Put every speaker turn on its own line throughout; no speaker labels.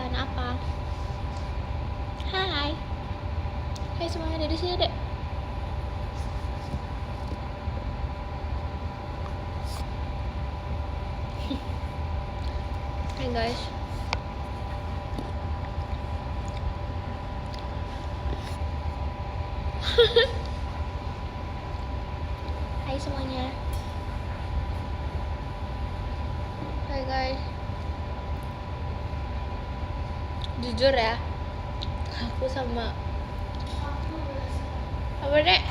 makan apa? Hai. Hai semuanya, dari sini dek. Hai guys. Hai semuanya. Hai guys. Jujur ya, aku sama apa dek?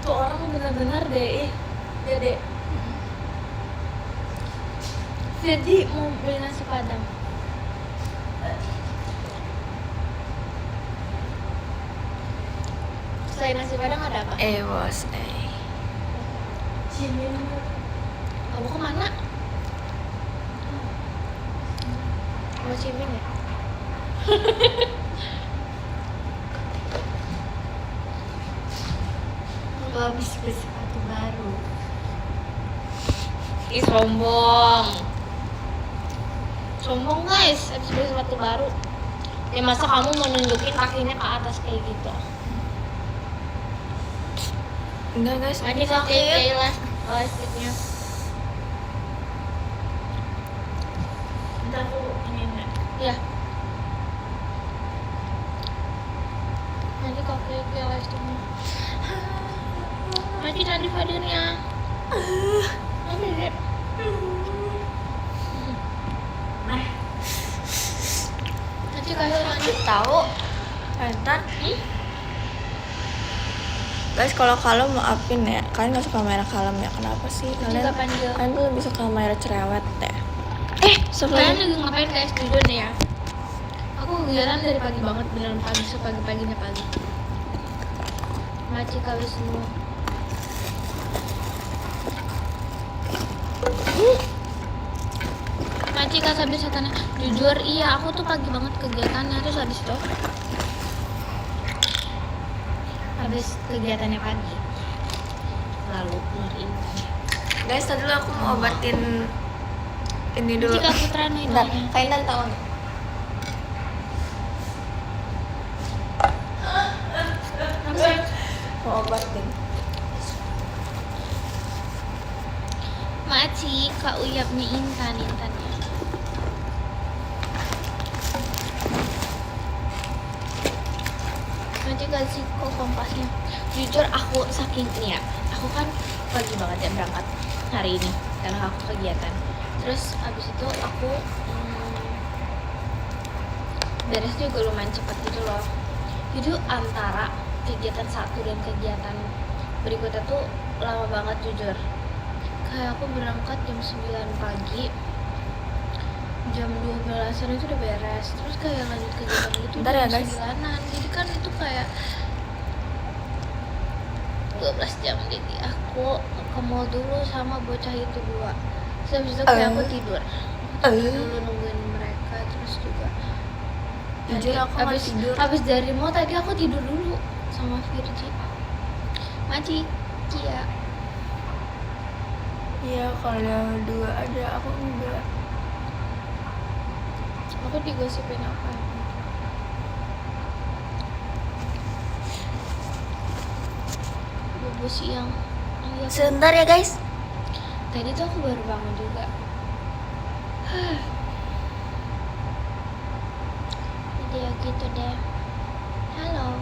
Tuh orang benar-benar deh, dek.
Jadi mau beli nasi padang. Selain nasi padang ada apa?
Bos,
Kamu kemana? Mau cimin ya?
Lu habis beli sepatu baru.
Ih sombong. Sombong guys, habis beli sepatu baru. Ya masa kamu mau nunjukin kakinya ke atas kayak gitu?
Enggak guys,
Nanti kaki elastiknya.
Bentar aku ini enggak.
Ya. Nanti kaki elastiknya. Nanti tadi hadirnya. Nanti deh. Nanti kaki lanjut
Tahu? Ntar. Guys, kalau kalem maafin ya, kalian nggak suka merah kalem ya? Kenapa sih?
Juga panggil.
Kalian tuh lebih suka merah cerewet deh.
Kalian lagi ngapain guys, jujur nih ya? Aku kegiatan dari pagi banget, beneran pagi, sepagi-paginya pagi. Maci kawin semua. Maci kak habis setannya. Jujur iya, aku tuh pagi banget kegiatannya, terus habis itu habis kegiatannya pagi lalu ngerin.
Guys, tadi dulu aku mau obatin ini dulu.
Jika Putra nih
Bentar,
namanya.
kalian tahu nggak? Mau obatin.
Maci kak uyapnya Intannya. Nanti kasih kok kompasnya. Jujur aku saking ini ya, aku kan pagi banget ya berangkat hari ini karena aku kegiatan. Terus abis itu aku beres juga lumayan cepat gitu loh. Jadi antara kegiatan satu dan kegiatan berikutnya tuh lama banget jujur. Kayak aku berangkat jam 9 pagi, jam 12-an itu udah beres. Terus kayak lanjut kegiatan itu
Bentar ya,
jam
guys.
9-an. Jadi kan itu kayak 12 jam. Jadi aku ke mall dulu sama bocah itu dua. Terus habis itu kayak aku tidur. Dulu nungguin mereka, terus juga
Jujur aku nggak tidur.
Habis dari mall tadi aku tidur dulu sama Virgi. Maci, Kia.
Iya, kalau dua ada, aku enggak.
Aku digosipin apa? Bobo siang. Iya.
Sebentar ya guys.
Tadi tuh aku baru bangun juga. Jadi ya gitu deh. Halo.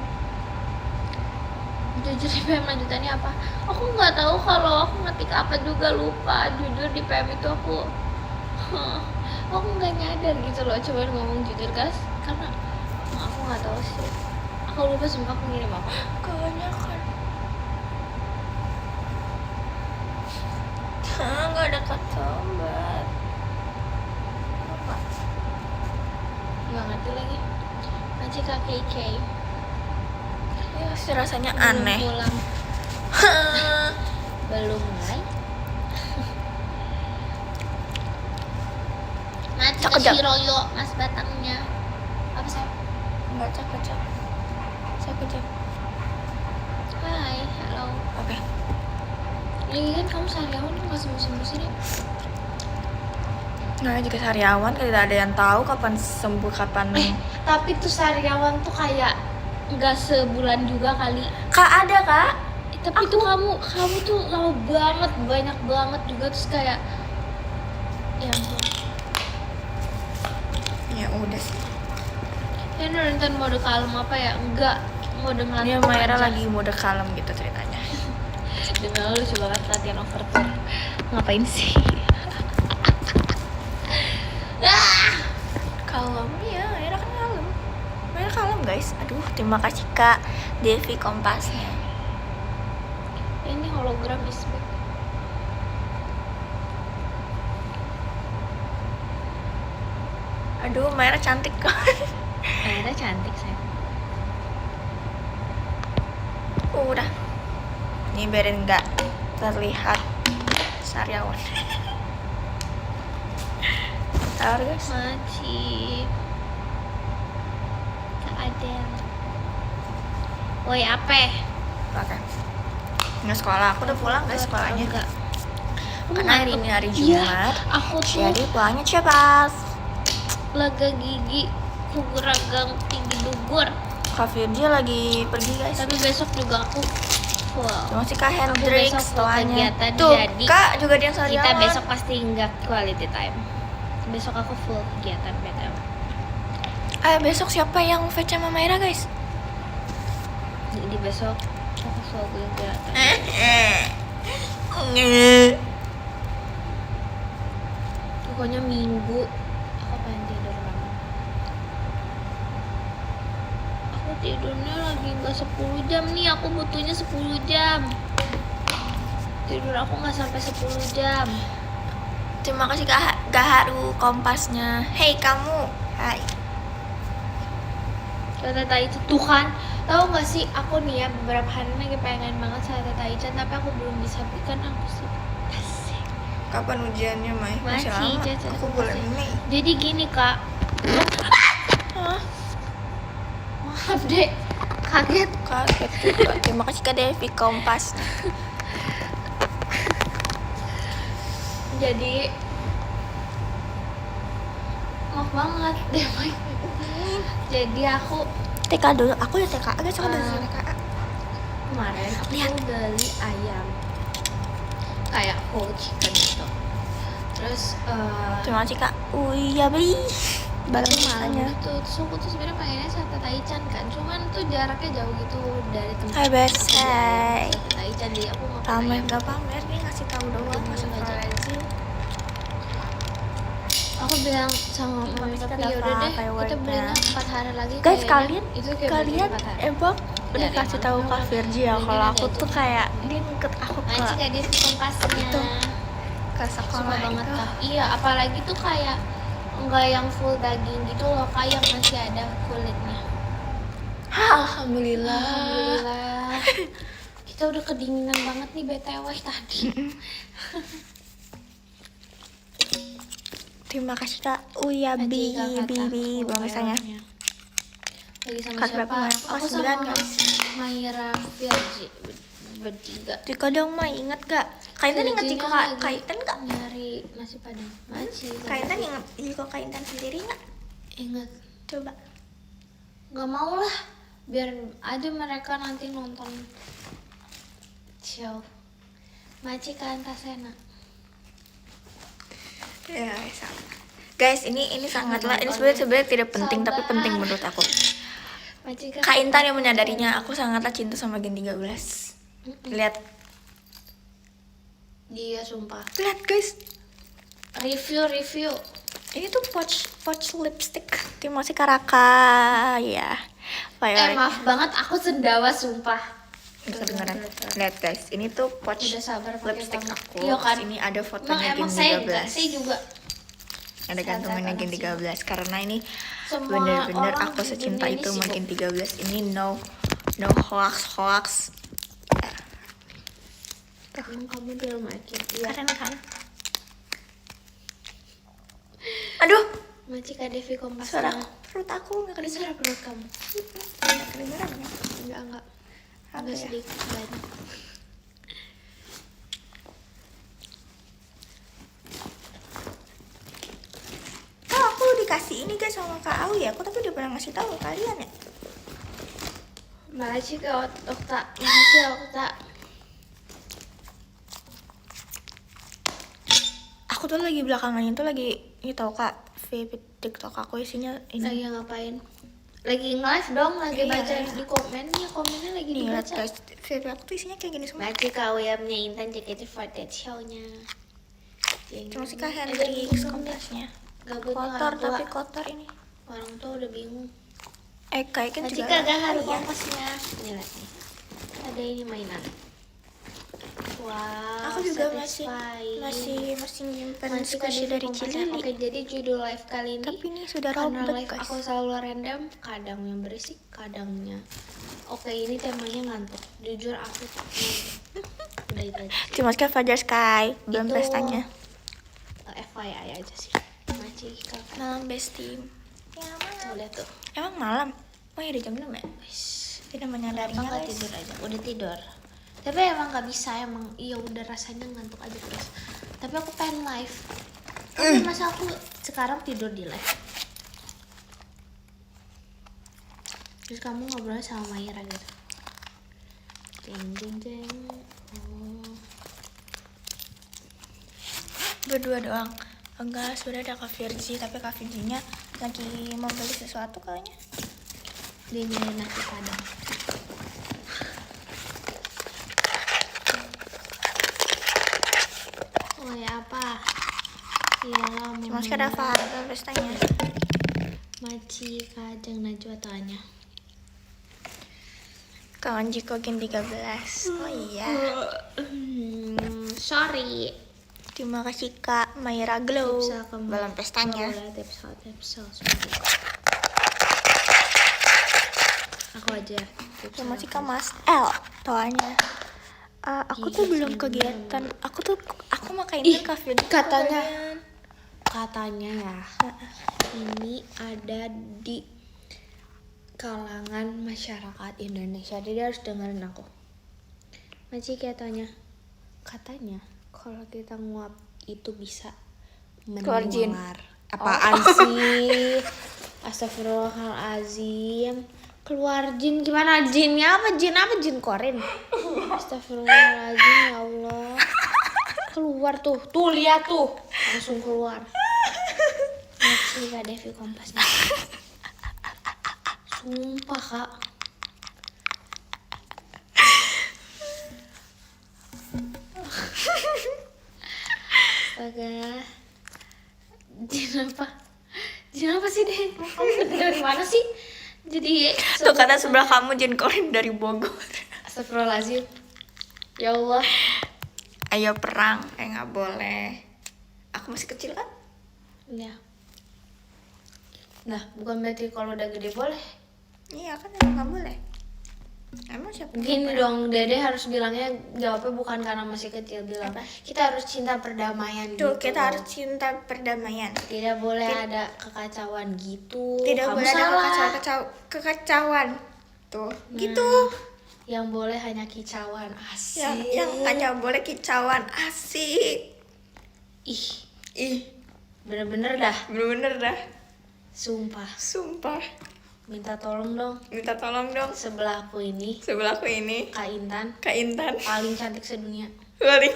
Jujur di PM lanjutannya apa? Aku nggak tahu, kalau aku ngetik apa juga lupa. Jujur di PM itu aku nggak nyadar gitu loh. Coba ngomong jujur guys, karena aku nggak tahu sih. Aku lupa sumpah aku ngirim apa.
Kebanyakan. Nggak ada kata obat. Apa?
Nggak ngerti lagi. Masih KKK.
Ya sih rasanya
Belum
aneh.
pulang. Belum mulai. Mati
Cakep,
ke Royo, mas batangnya. Apa sih?
Nggak cakep. Saya kejap.
Hai, halo.
Oke.
Ini kan kamu seharian nggak sembuh-sembuh sini.
Nggak juga sariawan, tidak ada yang tahu kapan sembuh kapan.
Tapi tuh sariawan tuh kayak nggak sebulan juga kali.
Kak ada kak.
Tapi tuh kamu tuh lama banget, banyak banget juga, terus kayak ya ampun.
Ya udah sih.
Ini nonton mode kalem apa ya? Enggak, mode
Ini
melatih
Maira
aja.
lagi mode kalem gitu ceritanya.
Demi Allah lucu banget latihan overture. Ngapain sih?
Kalem ya, Maira kan kalem. Maira kalem guys. Aduh, terima kasih Kak Devi kompasnya.
Ini hologram is back.
Aduh, Maira cantik kok.
Akhirnya cantik saya.
Udah. Ini biarin nggak terlihat sariawan. Tahu guys.
Maci. Kak Adel. Woi apa?
Oke. Nggak sekolah, aku udah pulang guys sekolahnya.
Enggak.
Karena hari ini hari
Iya,
Jumat.
aku tuh
Jadi pulangnya cepat.
laga gigi kuguragang tinggi dugur.
Kak Virgi lagi pergi guys.
Tapi besok juga aku full.
Cuma sih Kak
Aku
Hendrik
besok full
setelahnya.
kegiatan,
Tuh,
jadi
Kak juga dia yang sariawan.
Kita besok pasti nggak quality time. Besok aku full kegiatan BTW.
Besok siapa yang fetch sama Maira guys?
Jadi besok aku full kegiatan. Pokoknya minggu aku pengen tidur banget. Aku tidurnya lagi nggak 10 jam nih. Aku butuhnya 10 jam. Tidur aku nggak sampai 10 jam.
Terima kasih Kak Gaharu kompasnya. Hey kamu. Hai.
Kata Taichan tuh kan, tahu nggak sih aku nih ya beberapa hari lagi pengen banget sama Tata Taichan, tapi aku belum bisa bikin aku sih. Asik.
Kapan ujiannya, Mai? Masih
Masih,
lama.
Caca.
Aku bulan Mei.
Jadi gini kak,
Hah?
maaf deh, kaget.
Kaget juga. Terima kasih Kak Devi kompas.
Jadi maaf banget deh Mike. Jadi aku
TK dulu. Aku ya TK. Guys, aku udah TK.
kemarin aku
Lihat.
beli ayam kayak whole chicken gitu. Terus
Terima kasih Kak. Iya, beli. Barang
itu malam
masanya.
gitu. Terus aku tuh sebenarnya pengennya Sate Taichan kan, cuman tuh jaraknya jauh gitu dari tempat
Hai, Bes.
aku beli ayam
Hai.
Sate Taichan, jadi aku mau
Pamer gak pamer nih, ngasih tahu doang.
Nggak
Masa
jadi.
Frenzin.
Aku bilang sama
Ih,
mami
Mami
tapi
kita
yaudah deh
dapat
kita belinya
fireworknya.
4 hari lagi
Guys,
kayaknya.
kalian
Itu kayak
kalian
beli 4 hari.
udah
Dari
kasih
mana?
tahu Kak Virgi ya
Belinya
kalau
ada
aku
itu.
tuh kayak dia ngikut aku ke
Manci kayak dia kompasnya
Itu. ke
suka
sekolah
banget
itu.
kak. Iya, apalagi tuh kayak enggak yang full daging gitu loh, kayak masih ada kulitnya.
Alhamdulillah.
Alhamdulillah. Kita udah kedinginan banget nih BTW tadi.
Terima kasih Kak Uya
Aji, kakak
Bibi
aku,
misalnya.
ayamnya. Lagi sama
Kelas berapa,
siapa?
Maya? Kelas
Aku
9,
sama
guys.
Maira Virgi bertiga.
Jika dong Mai ingat gak? Kaitan ingat
Virginya
Jiko Kak?
lagi
Kaitan gak?
nyari nasi padang. Masih.
Kaitan ingat Jiko Kaitan sendiri gak?
Ingat.
Coba.
Nggak mau lah, biar aja mereka nanti nonton show Maci Kantasena.
Ya, sama. Guys, ini sangatlah ini sebenarnya tidak penting tapi
Sabar.
penting menurut aku.
Maci
Kak Intan yang menyadarinya aku sangatlah cinta sama Gen 13. Lihat,
Dia sumpah.
lihat guys.
Review.
Ini tuh pouch lipstick. Terima kasih Karaka ya.
Maaf banget, aku sendawa sumpah.
Bisa beneran. Lihat guys, ini tuh pouch
Udah sabar pakai
lipstick
banget.
aku.
Iya kan?
Terus ini ada fotonya Gen
Emang saya
13.
juga
Ada gantungannya Gen 13 karena ini
semua
bener-bener
orang
aku
di
secinta
dunia
itu
ini
sama
sibuk.
Gen 13. Ini no hoax. Ya,
Kamu di rumah aja. Iya.
keren kan? Aduh,
Maci Devi Kompas.
suara perut aku nggak
Ini suara
kedengeran.
perut kamu.
Nggak kedengeran ya?
Enggak.
Apa
Agak
ya?
sedikit banyak.
dikasih ini guys sama Kak Awi ya. Aku tapi udah pernah ngasih tahu ke kalian ya.
Makasih Kak Okta. Makasih Okta.
Aku tuh lagi belakangan itu lagi ini tau Kak, VP TikTok aku isinya ini.
Lagi ngapain? Lagi nge-live dong, lagi
Iya.
baca di komennya. Komennya lagi
Nih lihat
dibaca.
guys, VP aku tuh isinya kayak gini semua.
Baca Kak Uyamnya Intan JKT48 show-nya.
Cuma sih Kak Hendrix kompasnya.
Gabutnya
Kotor
orang tua.
tapi kotor ini.
Orang tua udah bingung.
Kayak kan
Masih
juga.
kagak harus
iya.
kompasnya. Nih lihat nih. Ada ini mainan. Wow.
Aku juga masih
satisfying.
masih nyimpen
Masih
squishy
kode
dari
kompasnya.
Cilili.
Oke, jadi judul live kali ini.
Tapi ini sudah
Karena
robek
live
guys.
aku selalu random, kadang yang berisik, kadangnya. Oke, ini temanya ngantuk. Jujur aku ngantuk. Udah itu aja.
Cuma Kak Fajar Sky belum
Itu-
pestanya.
FYI aja sih. Masih kakak.
Malam best team. Ya
Tuh lihat tuh.
emang malam. Oh ya udah jam 6 ya?
Wis.
Tidak
Kenapa
menyadarinya
nggak
guys.
tidur aja? Udah tidur. Tapi emang nggak bisa, emang iya udah rasanya ngantuk aja terus. Tapi aku pengen live. Tapi masa aku sekarang tidur di live. Terus kamu ngobrol sama Mayra gitu. Jeng jeng jeng. Oh.
Berdua doang. Enggak, sudah ada Kak Virgi, tapi Kak Virginya lagi mau beli sesuatu kayaknya.
Dia nyari nasi padang. Oh ya apa? Iyalah mau
Cuma sekedar belum pestanya.
Maci Kajang Najwa tanya.
Kawan Jiko Gen 13. Oh iya.
Sorry.
Terima kasih Kak Mayra Glow.
Tipsel kamu.
Belum pestanya.
Nggak boleh tipsel. Sorry. Aku aja.
Terima kasih Kak Mas L. Toanya. Aku tuh
Iya,
belum
sih,
kegiatan. Aku makain
Ih,
Kak Virgi.
katanya ya ini ada di kalangan masyarakat Indonesia, jadi harus dengerin aku. Masih katanya kalau kita nguap itu bisa
Keluar jin.
menular. Apaan sih? Astagfirullahalazim. Keluar jin gimana? Jinnya apa? Jin korin? Astagfirullahalazim, ya Allah. Keluar tuh lihat tuh, langsung keluar. Masih Kak Devi kompasnya. Sumpah Kak. Astaga. Jin apa sih deh? Kamu dari mana sih? Jadi
Tuh kata sebelah kamu Jen Korin dari Bogor.
Astagfirullahaladzim. Ya Allah.
Ayo perang, nggak boleh. Aku masih kecil kan?
Ya. Nah, bukan berarti kalau udah gede boleh.
Iya kan emang nggak boleh. Emang siapa? yang
Gini
perang?
dong, Dede harus bilangnya jawabnya bukan karena masih kecil, bilang
Apa?
kita harus cinta perdamaian
Tuh
gitu.
kita harus cinta perdamaian.
Tidak boleh ada kekacauan gitu.
Tidak
Kamu
boleh
salah.
ada kekacauan. Tuh, gitu.
Yang boleh hanya kicauan. Asik.
Yang hanya boleh kicauan asik.
Ih, bener-bener dah.
Bener-bener dah.
Sumpah. Minta tolong dong.
Minta tolong dong.
Sebelahku ini,
Sebelahku ini
Kak Intan,
Kak Intan.
paling cantik sedunia.
Lari.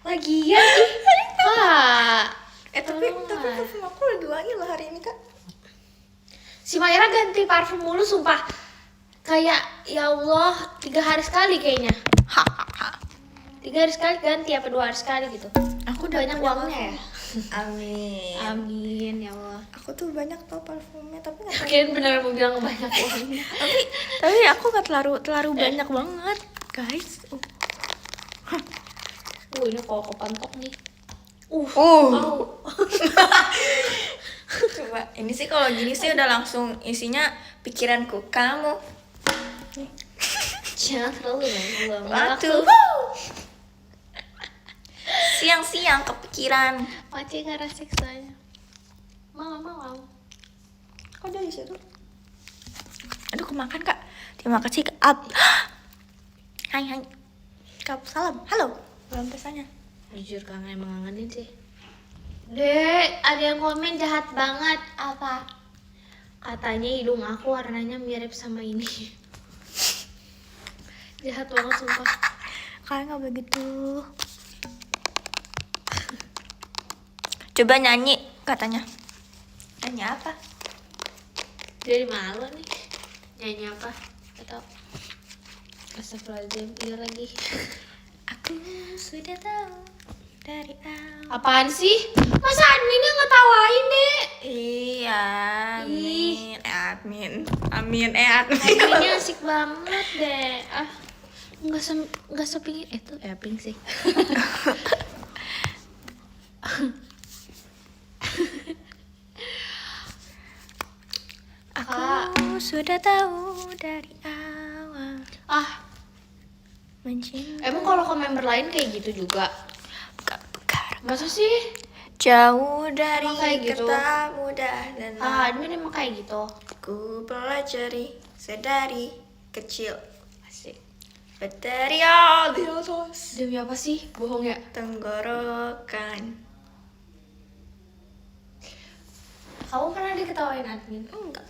Lagian ih, Kak.
Tapi
Tolonglah.
parfum aku lagi wangi loh hari ini Kak.
Si Mayra ganti parfum mulu sumpah. Kayak ya Allah 3 hari sekali kayaknya. 3 hari sekali ganti apa 2 hari sekali gitu.
Aku
Banyak uangnya ya.
Amin.
Amin ya Allah.
Aku tuh banyak tau parfumnya tapi nggak tahu.
Kalian bener mau bilang banyak uangnya.
Tapi aku nggak terlalu banyak banget guys.
Ini kalau kepantok nih.
Au. Coba ini sih kalau gini sih udah langsung isinya pikiranku kamu.
Jangan terlalu dong.
Waktu siang-siang kepikiran.
Paci nggak rasik soalnya. Mau.
Kok dari situ? Aduh kemakan Kak. Terima kasih Kak. Hai. Kak salam. Halo. Belum pesannya.
Jujur kangen emang ngangenin sih. Dek, ada yang komen jahat banget. Apa? Katanya hidung aku warnanya mirip sama ini. Jahat banget sumpah.
Kalian nggak begitu. Coba nyanyi katanya. Nyanyi apa?
Jadi malu nih. Nyanyi apa? Atau Astagfirullahaladzim, iya lagi.
Aku sudah tahu dari awal.
Apaan sih? Masa adminnya ngetawain, Dek?
Iya,
Ih.
admin.
Adminnya asik banget, Dek. Ah, nggak sepingin itu pink sih.
Aku sudah tahu dari awal
Ah,
mencintai.
emang kalau ke member lain kayak gitu juga? Masa sih?
Jauh dari
Emang kayak gitu?
kata mudah dan
Admin emang kayak gitu.
ku pelajari sedari kecil.
Asik.
Dari all the others
Demi apa sih? Bohong ya?
tenggorokan.
Kamu pernah diketawain admin?
Enggak.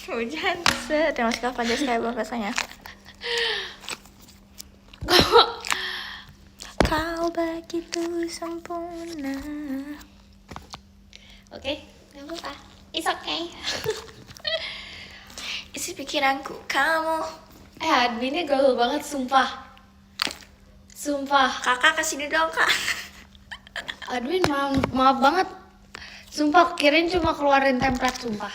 Hujan terima kasih Kak kayak bahasanya. Kau begitu sempurna.
Oke, nggak apa-apa. It's okay.
Isi pikiranku kamu.
Adminnya gaul banget, sumpah. Sumpah.
Kakak kasih dia dong kak.
Admin maaf banget. Sumpah, kirain cuma keluarin template, sumpah.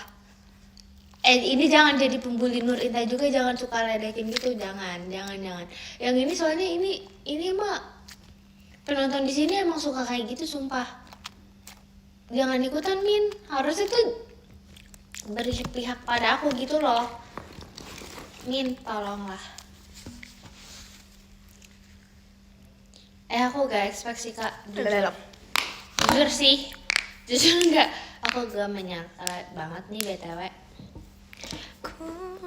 Ini jangan jadi pembuli Nur Indah juga, jangan suka ledekin gitu, jangan. Yang ini soalnya ini mah penonton di sini emang suka kayak gitu, sumpah. Jangan ikutan, Min. Harusnya tuh berpihak pada aku gitu loh. Min, tolonglah. Aku gak expect sih kak. Jujur sih. Jujur enggak. Aku gak menyangka banget nih BTW.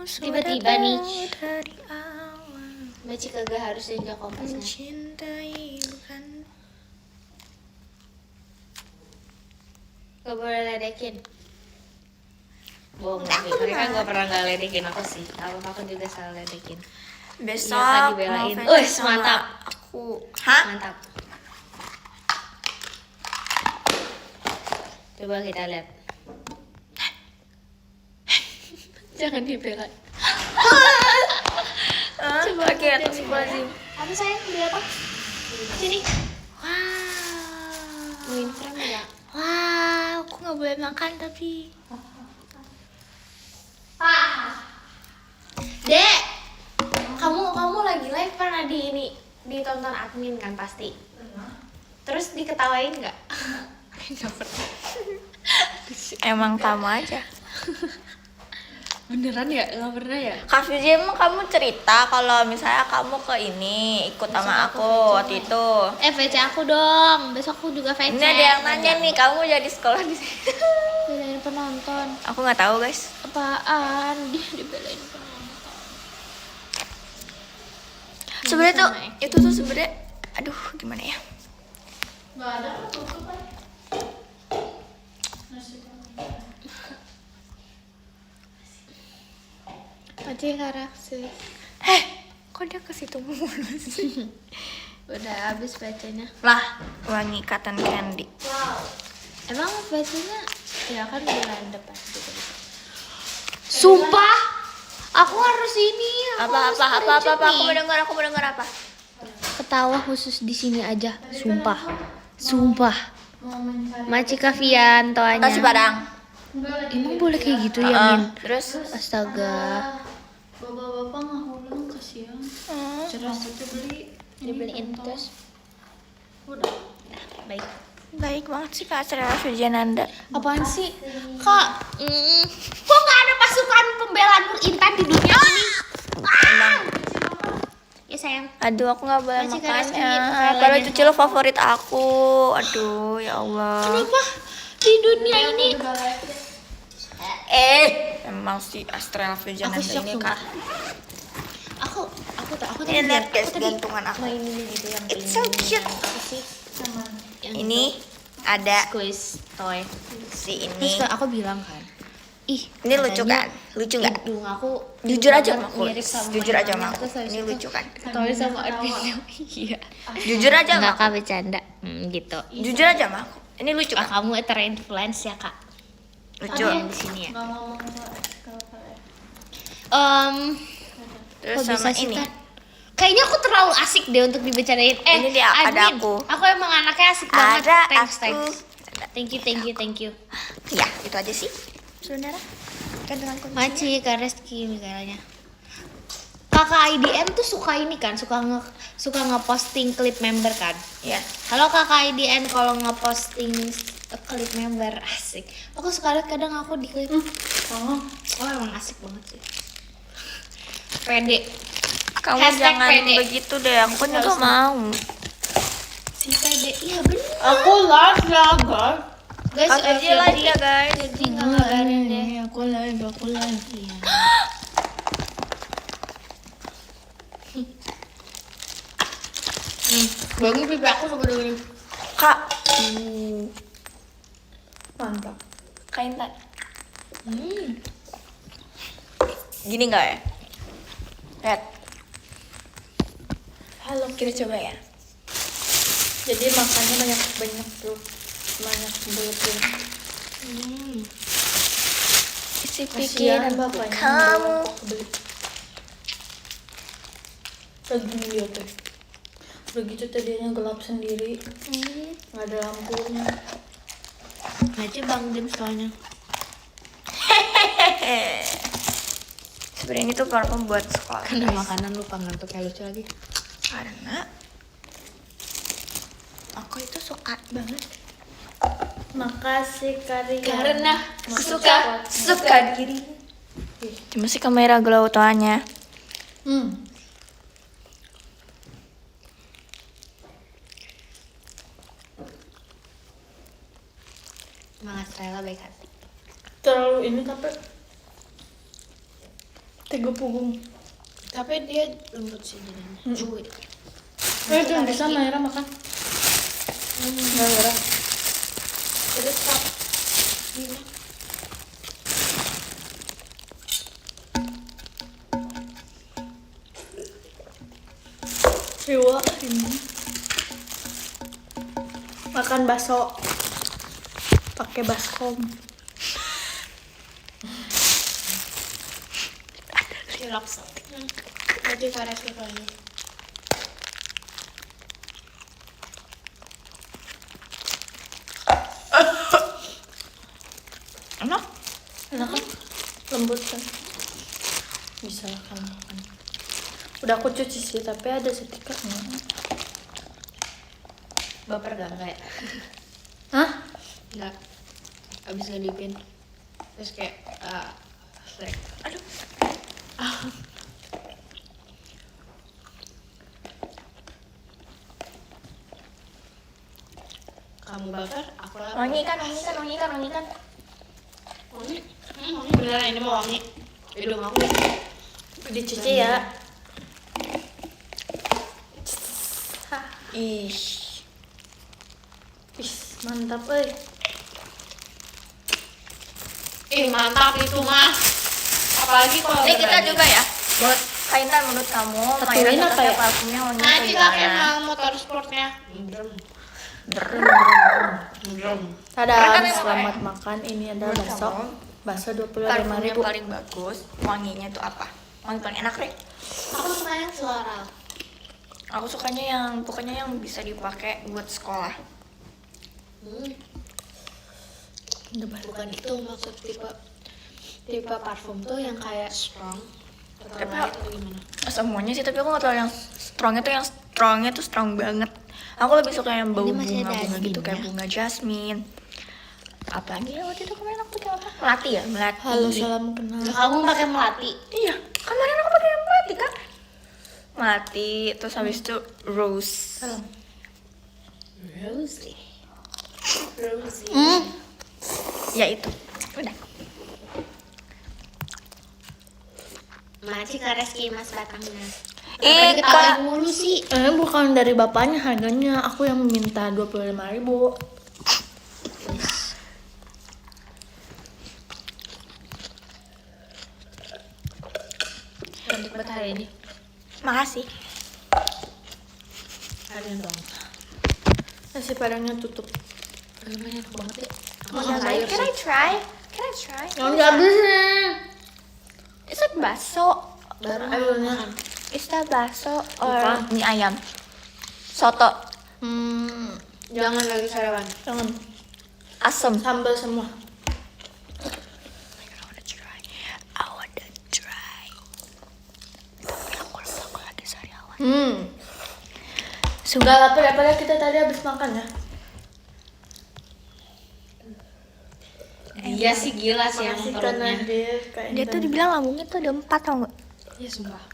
Tiba-tiba nih.
Dari awal
Baci kagak harus injak kompasnya.
mencintai bukan.
Gak boleh ledekin. Bohong tapi mereka gak pernah gak ledekin aku sih. Aku juga salah ledekin.
Besok
Iya, Kak,
mau
dibelain.
fancy
Wih,
sama
mantap.
Aku. Hah?
Mantap. Coba kita lihat. Jangan dibelain.
Coba
Coba
lihat
lihat
si
nih.
Bazim.
Apa sayang? Beli apa? Sini.
Wow.
Mau frame ya?
Wow, aku nggak boleh makan tapi.
Dek, kamu lagi live pernah ditonton admin kan pasti. Terus diketawain nggak?
Emang kamu aja.
Beneran ya? Nggak pernah ya?
Kak Fiji, emang kamu cerita kalau misalnya kamu ke ini ikut sama aku waktu itu.
VC aku dong. Besok aku juga VC.
Ini ada yang nanya nih, kamu jadi sekolah di sini.
Belain penonton.
Aku nggak tahu guys.
Apaan? Dia dibelain penonton.
Sebenarnya tuh
sama acting.
itu tuh sebenarnya, aduh gimana ya?
Nggak ada kok tutupan. Aja karakter.
Kok dia ke situ mulu sih?
Udah habis bacanya.
Lah, wangi cotton candy.
Wow. Emang bacanya ya kan bulan depan gitu. Sumpah, aku harus ini.
Apa aku mau dengar apa?
Ketawa khusus di sini aja. Sumpah. Maci Kavian toanya.
Nasi Padang.
Emang boleh kayak gitu ya, Min?
Terus
Astaga.
Bapak-bapak ngahulung kasihan. Cerdas itu beli.
Dibeliin terus.
Udah.
Baik.
baik banget sih Kak Astrela Sujananda.
Apaan sih? Kak, kok nggak ada pasukan pembela Nur Intan di dunia ini?
Emang
Ya sayang.
aduh aku nggak boleh
Masih gak resmi
makannya.
Thailand
Kalau
ya.
itu cilo favorit aku. Aduh ya Allah.
Kenapa di dunia ini?
Emang si Astrela Sujananda
Aku shock
ini
sumpah.
Kak.
Aku
Ini lihat guys
aku tadi
gantungan aku.
mainin gitu yang
It's so cute.
apa sih?
Sama
Ini ada
squeeze toy.
si
Terus
ini.
aku bilang kan, ih
Ini lucu
katanya
kan? Lucu nggak?
hidung aku
Jujur aja
banget
sama aku.
mirip sama
Jujur aja
mainannya.
sama aku.
Terus habis
Ini
itu
lucu kan?
ketawa sama Admin. Iya.
Jujur aja sama
Enggak
aku.
kak bercanda. Gitu.
Jujur aja sama aku. Ini lucu
Kak,
kan?
kamu terinfluence ya kak.
Lucu.
Yang di sini ya.
Nggak ngomong kalau ya.
Terus
Kok
sama
bisa sih,
ini.
Tan? Kayaknya aku terlalu asik deh untuk dibicarain.
Ini dia, ada
Admin,
aku.
Aku emang anaknya asik banget.
Ada
Thanks,
aku.
thanks. Thank you.
Ya, itu aja sih. Saudara. Gantungan kunci.
Maci, Kak Reski misalnya. Kakak IDN tuh suka ini kan, suka ngeposting klip member kan.
Ya.
Kalau kakak IDN kalau ngeposting klip member asik. Aku suka lihat kadang aku di klip. Oh emang asik banget sih. Pede.
Kamu
Hashtag
jangan
pede.
begitu deh. Aku kan juga mau.
Si pede. Iya bener.
Aku live ya guys.
Guys,
Aku aja live ya guys.
Jadi nggak ngabarin deh.
Aku live.
Iya. Bangun pipi aku coba dengerin.
Kak.
Mantap.
Kain tak. Gini nggak ya? Lihat.
Halo.
Kita coba ya.
Jadi makannya banyak tuh. Banyak buletin.
Isi
Kasihan
pikiran
bapaknya.
kamu.
Beli. Segini dia tuh. Udah gitu tadinya gelap sendiri. Nggak ada lampunya.
Aja Bang Dim soalnya.
Sebenarnya ini tuh parfum buat sekolah.
Karena makanan lupa ngantuk kayak lucu lagi.
Karena aku itu suka banget.
Makasih Karina.
Karena
Aku suka diri. Cuma sih kamera glow toanya.
Semangat Rela baik hati.
Terlalu ini tapi tiga punggung.
Tapi dia lembut sih jadinya. Cuy.
Jangan bisa Naira makan. Naira.
Terus Kak.
Siwa ini. Makan bakso. Pakai baskom.
Relax. Nanti Faras lagi.
Enak?
Enak kan? Lembut kan? Bisa lah kan makan. Udah aku cuci sih, tapi ada setikanya.
Baper gak kayak?
Hah?
Enggak. Abis ngedipin. Terus kayak strike.
Aduh.
Kamu bakar, aku lapar.
Wangi kan?
Wangi. Wangi beneran ini mau wangi. Hidung aku.
Dicuci ya.
Ih.
Ih, mantap euy.
Ih mantap itu mah. Apalagi kalau
Ini kita
berani.
coba ya. Buat kainan menurut kamu,
Satuin
Maira
apa
pakai
ya?
parfumnya wangi
Nanti
kayak
kakek
gimana?
mau motor sportnya.
Tada,
Makan ya,
selamat makan. Ini ada
Menurut
bakso.
kamu,
Bakso
Parfum yang
25.000.
paling bagus, wanginya tuh apa? Wangi paling enak deh.
Aku suka yang floral.
Aku sukanya yang pokoknya yang bisa dipakai buat sekolah.
Bukan itu maksud tipe parfum tuh yang kayak strong. Atau
Tapi
light atau gimana?
semuanya sih, tapi aku nggak tahu yang strongnya tuh strong banget. Aku lebih suka yang bau
Ini masih ada
bunga-bunga gitu,
Azmin
kayak
ya?
bunga jasmine. Apalagi ya waktu itu kemarin aku pakai apa? Melati ya, melati.
Halo, salam kenal.
Kamu pakai melati.
Iya, kemarin aku pakai melati kan? Melati, terus habis itu rose.
Salam.
Rosy.
Ya itu, udah.
Maci Kareski Mas Batangnya. Kenapa diketawain mulu sih?
Bukan dari bapaknya harganya, aku yang minta 25.000.
Cantik banget hari ini.
Makasih.
Kalian dong.
Nasi padangnya tutup.
Banyak banget ya.
Mau
Makan
nyobain?
sayur
Can I
sih.
try? Can I try?
Yang dihabisin.
It's like bakso.
Baru
Ayonya.
makan.
Is that bakso or
Bukan.
mie ayam? Soto.
Jangan lagi sarapan.
Jangan
Asem.
sambal semua.
I wanna try. I wanna try. Aku lupa lagi sariawan.
Sudah lapar ya, padahal kita tadi habis makan ya.
Dia sih gila sih yang
Makasih karena
perutnya.
Dia tuh dibilang lambungnya tuh ada 4 tau gak?
Iya sumpah.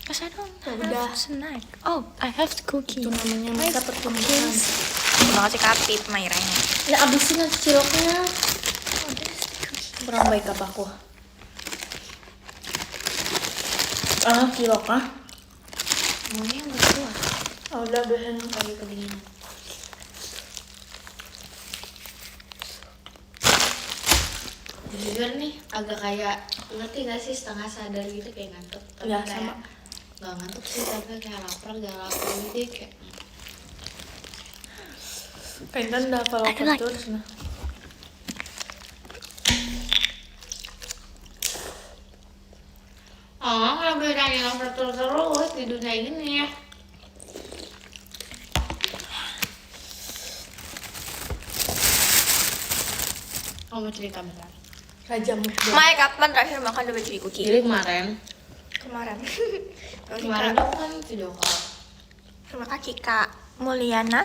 Cause I don't
udah.
have snack. Oh, I have the cookie.
Itu namanya masa pertemuan.
Terima kasih Kapip, Mairanya.
Ya abisin aja ciloknya. Kurang baik apa aku? Cilok ah.
Semuanya yang berdua.
Udah biarin.
Lagi kedinginan. Jujur nih agak kayak ngerti gak sih setengah sadar gitu kayak ngantuk. Tapi
Ya,
kayak
sama.
nggak ngantuk sih tapi kayak lapar gak lapar gitu kayak.
Kayaknya udah kalau
I like-
terus nah.
Oh nggak bisa yang lapar terus di dunia ini ya. Kamu cerita bentar.
Raja mukbang.
Mai, kapan terakhir makan double cheesy cookie?
Jadi kemarin
Kemarin.
kemarin tuh kan video call.
Terima kasih Kak Mulyana.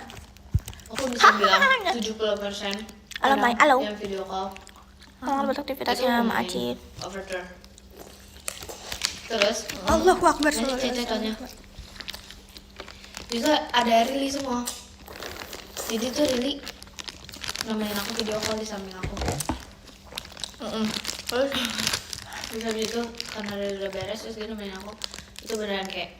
Aku bisa bilang 70%
Halo, Mai.
orang
Halo.
yang video call
Selamat beraktivitasnya sama Acit.
overture. Terus
Allahu Akbar.
ini cecetannya itu ada Rili semua. Jadi tuh Rili nemenin aku video call di samping aku.
Terus
Terus habis itu karena udah beres terus dia nemenin aku. Itu beneran kayak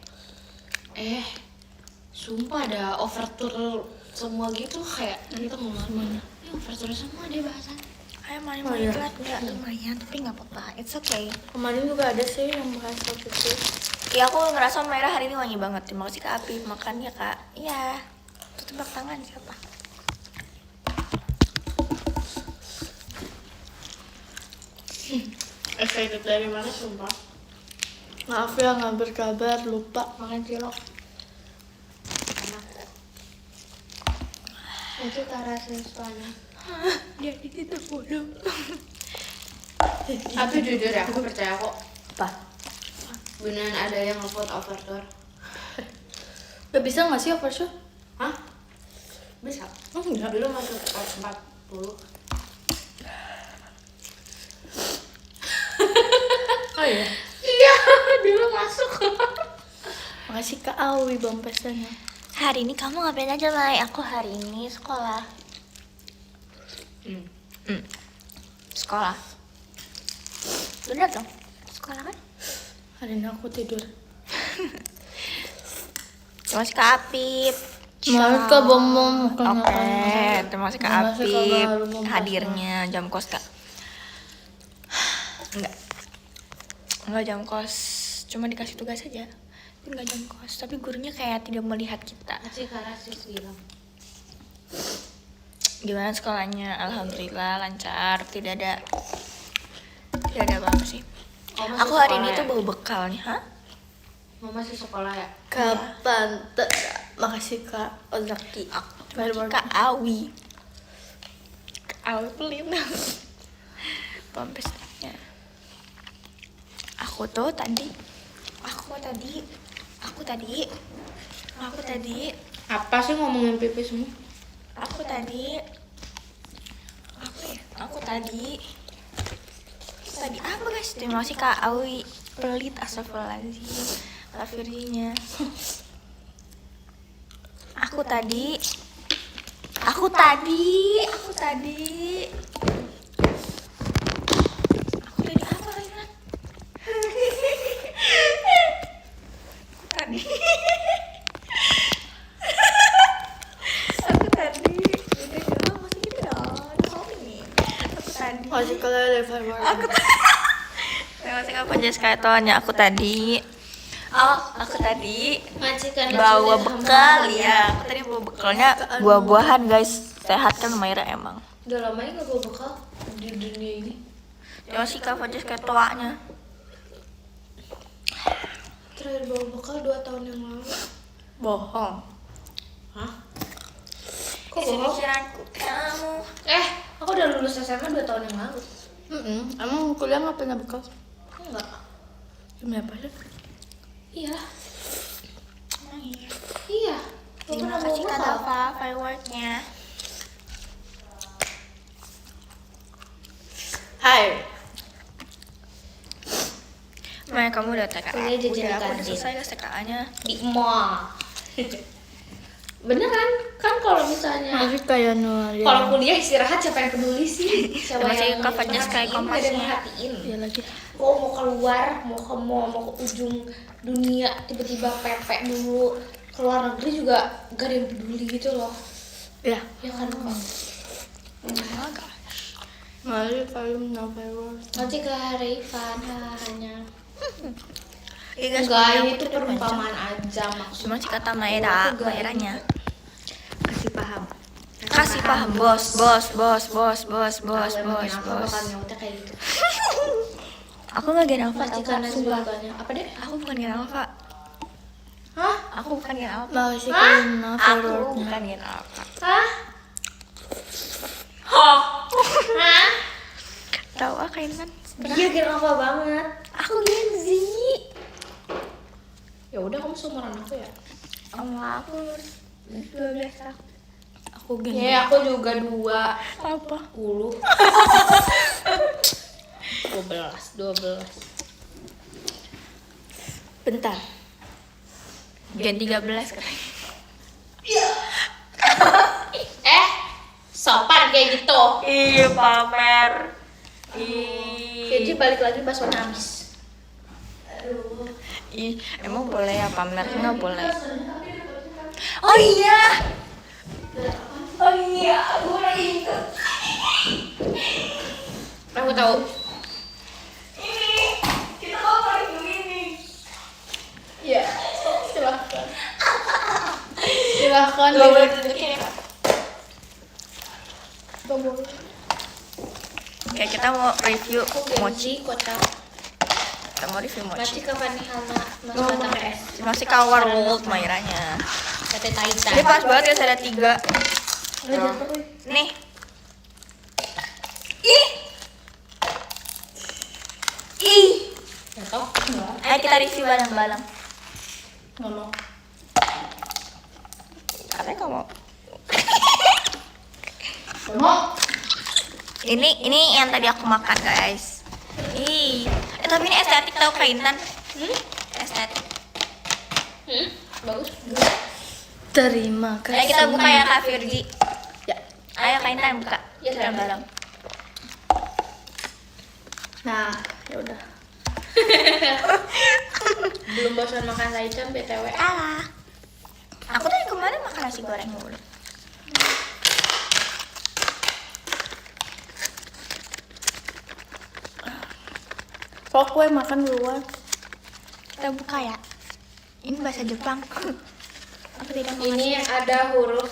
sumpah ada overture semua gitu kayak kita ngomong semuanya. Ini overture semua dia bahasan.
Ayo Mai,
Oh,
Mai
iya.
telat nggak? Lumayan, tapi nggak apa-apa. It's okay.
kemarin juga ada sih yang bahas waktu itu.
Ya aku ngerasa merah hari ini wangi banget. Terima kasih Kak Apip. Makan ya Kak. Iya. Tuh tebak tangan siapa?
Excited dari mana sumpah.
Maaf ya nggak berkabar, lupa.
Makan cilok. Enak. Itu rasanya soalnya.
Dia di situ bodoh.
Tapi jujur ya, aku percaya kok
Apa?
beneran ada yang ngevote overture.
Gak bisa nggak sih overshoot?
Hah? Bisa.
Oh enggak.
Dulu masuk ke 40.
Oh iya.
Iya, dulu masuk.
Makasih Kak Awi bang pesannya.
Hari ini kamu ngapain aja Mai? Aku hari ini sekolah. Sekolah. Bener dong? Sekolah kan?
Hari ini aku tidur.
Terima kasih Kak Apip.
Maaf Kak Bomong.
Oke, terima kasih Kak
Terima kasih, Kak
Apip
Baru mau
hadirnya jam kos Kak. Enggak jam kos, cuma dikasih tugas aja. Tapi enggak jam kos, tapi gurunya kayak tidak melihat kita.
Masih Karasis bilang.
Gimana sekolahnya? Alhamdulillah lancar, tidak ada apa-apa sih.
Oh, masih
Aku hari
sekolah
ini
ya?
tuh bawa bekal nih, hah?
Mau masih sekolah ya?
Kapan? Makasih Kak Ozaki.
Bagi Kak Awi. Kak Awi pelit. Pampesnya. Aku tadi.
Apa sih ngomongin pipi semua?
Aku tadi apa guys? Terima kasih Kak Awi. Pelit, astagfirullahaladzim. Kak Firjinya. Aku tadi apa kalian?
Makasih kalian
Aku terima kasih Kak Francesca tuanya aku tadi. Aku tadi
Majikan
bawa bekal ya. Aku tadi bawa bekalnya buah-buahan guys. Sehat kan Maira emang.
Udah lama ya gak bawa bekal di dunia ini.
Ya masih Kak Francesca tuanya.
Terakhir bawa bekal 2 tahun yang lalu.
bohong.
Hah? Kok
Isi
bohong?
pikiranku kamu.
Aku udah lulus SMA 2 tahun yang lalu.
Emang kuliah nggak punya bekal?
Enggak.
Demi apa sih?
Iya.
Oh, iya.
Iya.
Terima kasih Kak Dava fireworknya.
Hai.
Maya kamu udah TKA.
Kuliah jajan
Udah, aku udah
kantin.
selesai guys TKA-nya.
Di mall. Beneran? Kan kalau misalnya
Masih kayak Noalia.
kalau kuliah istirahat siapa yang peduli sih? Siapa
Masih
yang
Kak Francesca
merhatiin?
Kompasnya.
Nggak ada yang merhatiin.
Iya lagi.
Kok mau keluar, mau ke ujung dunia tiba-tiba pepek dulu keluar negeri juga gak ada yang peduli gitu loh.
Ya.
Ya kan Kak?
Masih kalian November.
Nanti ke Rayvan hanya
Iya guys,
enggak,
punya
ini
aku
tuh
tuh
perumpamaan aja maksudnya.
cuma si kata Mairanya.
Kasih paham.
Kasih paham bos.
Aku bakal nyautek kayak gitu.
Aku nggak Gen Alpha,
Majikan dan
sumpah.
sebagainya. Apa deh?
Aku bukan Gen Alpha.
Hah?
Aku bukan Gen Alpha.
Masih kalian
Aku
November.
bukan Gen Alpha.
Hah? Hah?
Tahu ah kainan.
Dia kira apa banget.
Aku Gen Z.
Ya udah kamu seumuran aku ya.
Aku 12 tahun.
Aku gini.
Ya aku juga 2
Apa?
10. 12.
Bentar.
Gen 13 kan.
Sopan kayak gitu.
Iya pamer.
Jadi balik lagi pas nangis.
Ih, emang boleh ya pamer? Nggak boleh. Oh iya. Aku ingat.
Aku tahu.
Kita kalau paling begini.
Iya. Silahkan. Silahkan.
Gak boleh tunjukin ya. Oke, kita mau review mochi.
Kota.
Kita mau review mochi.
Masih kapan nih Hana? Masih datang PS.
Masih kawar world Mairanya.
Tete Taita.
Ini pas banget guys, ada 3. Nih. Ih.
Ya toh?
Ayo kita review bareng-bareng.
Nggak mau.
Katanya kamu mau.
Nggak mau.
Ini yang tadi aku makan guys. Tapi ini estetik tau kainan. Estetik.
Bagus.
Terima kasih.
Ayo kita buka ya Kak Virgi.
Ya.
Ayo kainan buka.
Ya,
Bareng-bareng.
Nah, ya udah.
Belum bosan makan taichan BTW.
Alah. Aku tadi kemarin makan nasi goreng mulu.
Kok gue makan duluan?
Kita buka ya. Ini bahasa Jepang. Aku tidak mau.
Ini ada huruf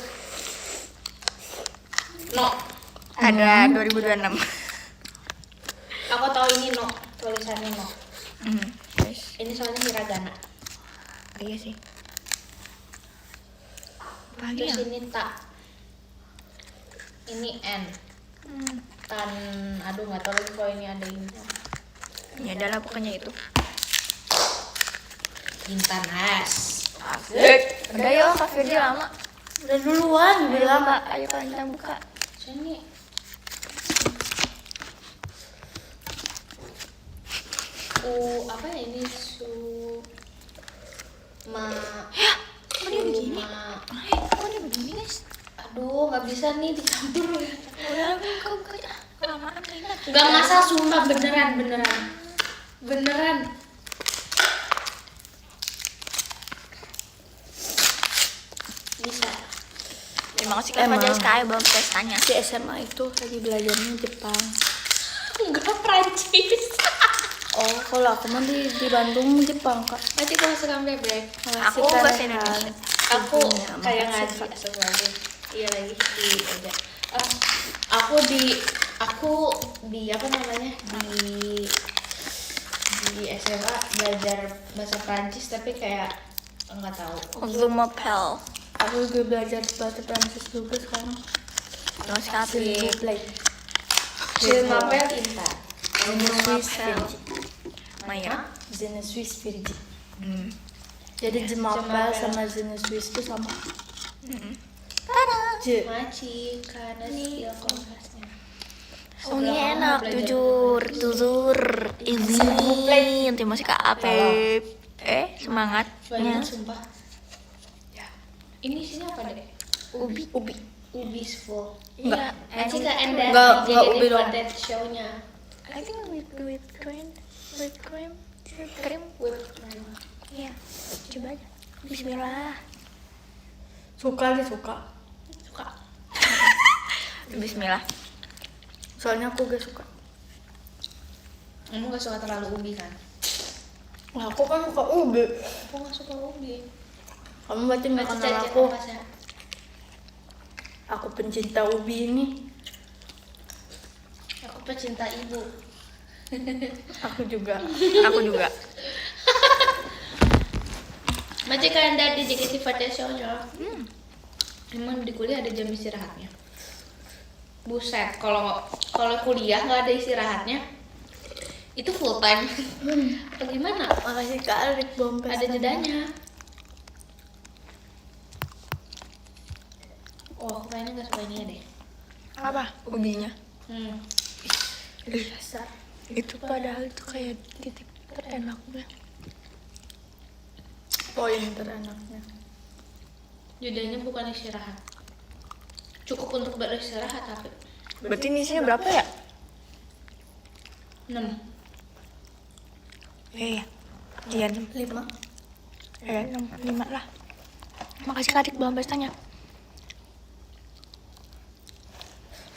no.
Ada 2026.
Aku tahu ini no. Tulisannya no.
Guys.
Ini soalnya hiragana.
Iya sih. Pagi
Terus
ya.
ini ta. Ini n. Tan. Aduh nggak tahu lagi kalau ini ada ini.
Ya adalah pokoknya itu.
Intan es.
Asik. Udah yuk Kak Virgi lama.
Udah duluan bilang.
Mbak, ayo kalian kita buka.
Sini. Apa ya ini
Kok dia begini? Kok dia begini guys?
Aduh nggak bisa nih dicampur.
Udah buka aja. Kelamaan kainan.
Nggak ngasal sumpah beneran. Bisa.
Terima kasih Kak Francesca belum testanya.
Di SMA itu lagi belajarnya Jepang.
Enggak, Prancis.
Oh, kalau aku mah di Bandung Jepang kak.
Masih kalau suka bebek.
Aku bahasa Indonesia.
Aku
Ibunya,
kayak
makasih,
ngaji
Kak.
astagfirullahaladzim. Iya lagi di aja. Aku di apa namanya di SMA belajar bahasa Prancis tapi kayak nggak tahu.
Je m'appelle.
Aku juga belajar bahasa Prancis juga sekarang.
Non sekali.
Play.
Je m'appelle Intan.
Je ne suis Virgi.
Maya.
Je ne suis Virgi.
Hmm.
Jadi je m'appelle sama je ne suis itu sama.
Tada.
Je.
Maci karena skill kompasnya.
Oh ini enak, jujur. Ini nanti masih Kak Apep. Semangatnya.
Banyak sumpah. Ya. Ini isinya apa deh?
Ubi.
Ubi full.
Iya.
Maci ke Enda.
Enggak ubi dong.
Show-nya.
I think with cream. Whipped cream.
Whipped cream.
Iya. Coba aja. Bismillah.
Suka.
Suka.
Bismillah.
Soalnya aku gak suka.
Kamu gak suka terlalu ubi kan?
Nah, aku kan suka ubi.
Aku gak suka ubi.
Kamu berarti nggak
Maci
kenal
cacing
aku.
kompasnya.
Aku pencinta ubi ini.
Aku pecinta ibu.
Aku juga.
Maci ke Enda di JKT48 Show-nya. Emang di kuliah ada jam istirahatnya. Buset, kalau kuliah nggak ada istirahatnya, itu full time. Apa gimana?
Makasih Kak Arik Bompes.
Ada jedanya. Oh, aku kayaknya nggak suka ini deh.
Apa? Ubinya.
Dasar.
Itu padahal itu kayak titik terenaknya.
Poin terenaknya.
Jedanya bukan istirahat. Cukup untuk beristirahat tapi
Berarti ini isinya berapa ya?
6.
Iya. Iya 6.
5.
5 lah. Makasih Kak Adik belum tanya.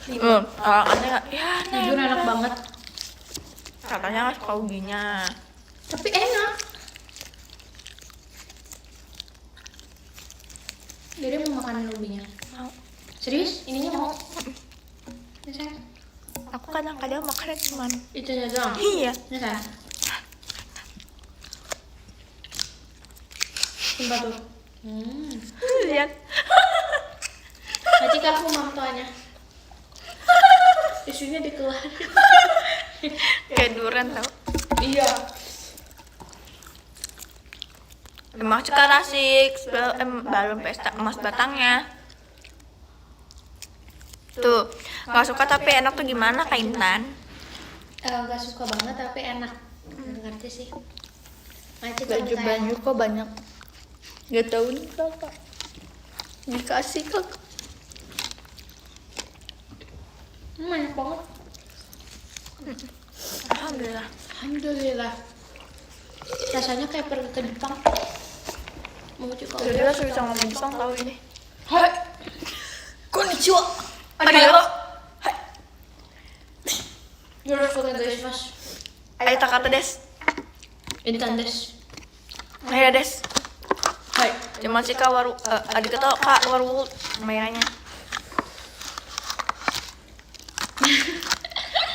Katanya ya
Jujur enak banget.
katanya nggak suka ubinya.
Tapi enak. Jadi mau makan ubinya.
Mau.
Serius? Ininya mau? Ya, sayang.
Aku kadang-kadang makannya cuman
Itunya doang?
iya.
Ya kan? Sumpah tuh.
Lihat.
Maci aku mam tuanya. Isunya dikeluarin.
Kayak durian tau.
Iya.
Emang sekarang asik balon pesta emas batangnya. Tuh, nggak suka tapi enak tuh gimana Kak Intan?
Gak suka banget tapi enak. Gak ngerti sih. Maci
Baju banyak kok banyak. Gak tahu nih kakak. Dikasih kakak.
Banyak banget.
Alhamdulillah.
Alhamdulillah. Rasanya kayak pergi ke Jepang. Mau coba.
Jadi lah susah ngomong Jepang tahu ini.
Hai. Konnichiwa.
Arigato.
Yoroshiku onegaishimasu.
Ayo takata des.
Ini tandes.
Ayo des.
Hai.
Cuma sih Kak arigato Kak waru mayanya.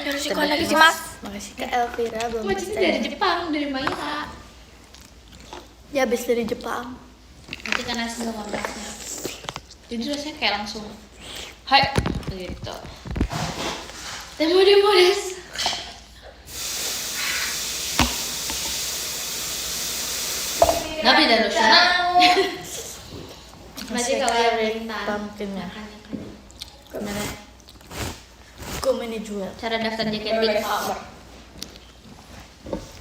Yoroshiku onegaishimasu.
Makasih Kak Elvira belum
Maci dari Jepang, dari Maya.
Ya habis dari Jepang.
Nanti karena nasi sama belasnya. Jadi rasanya kayak langsung hai gitu. Demo des. Nabi dan Rosana. Masih kalau yang rintan.
Pumpkinnya.
Gimana?
Komen dijual.
Cara daftar JKT.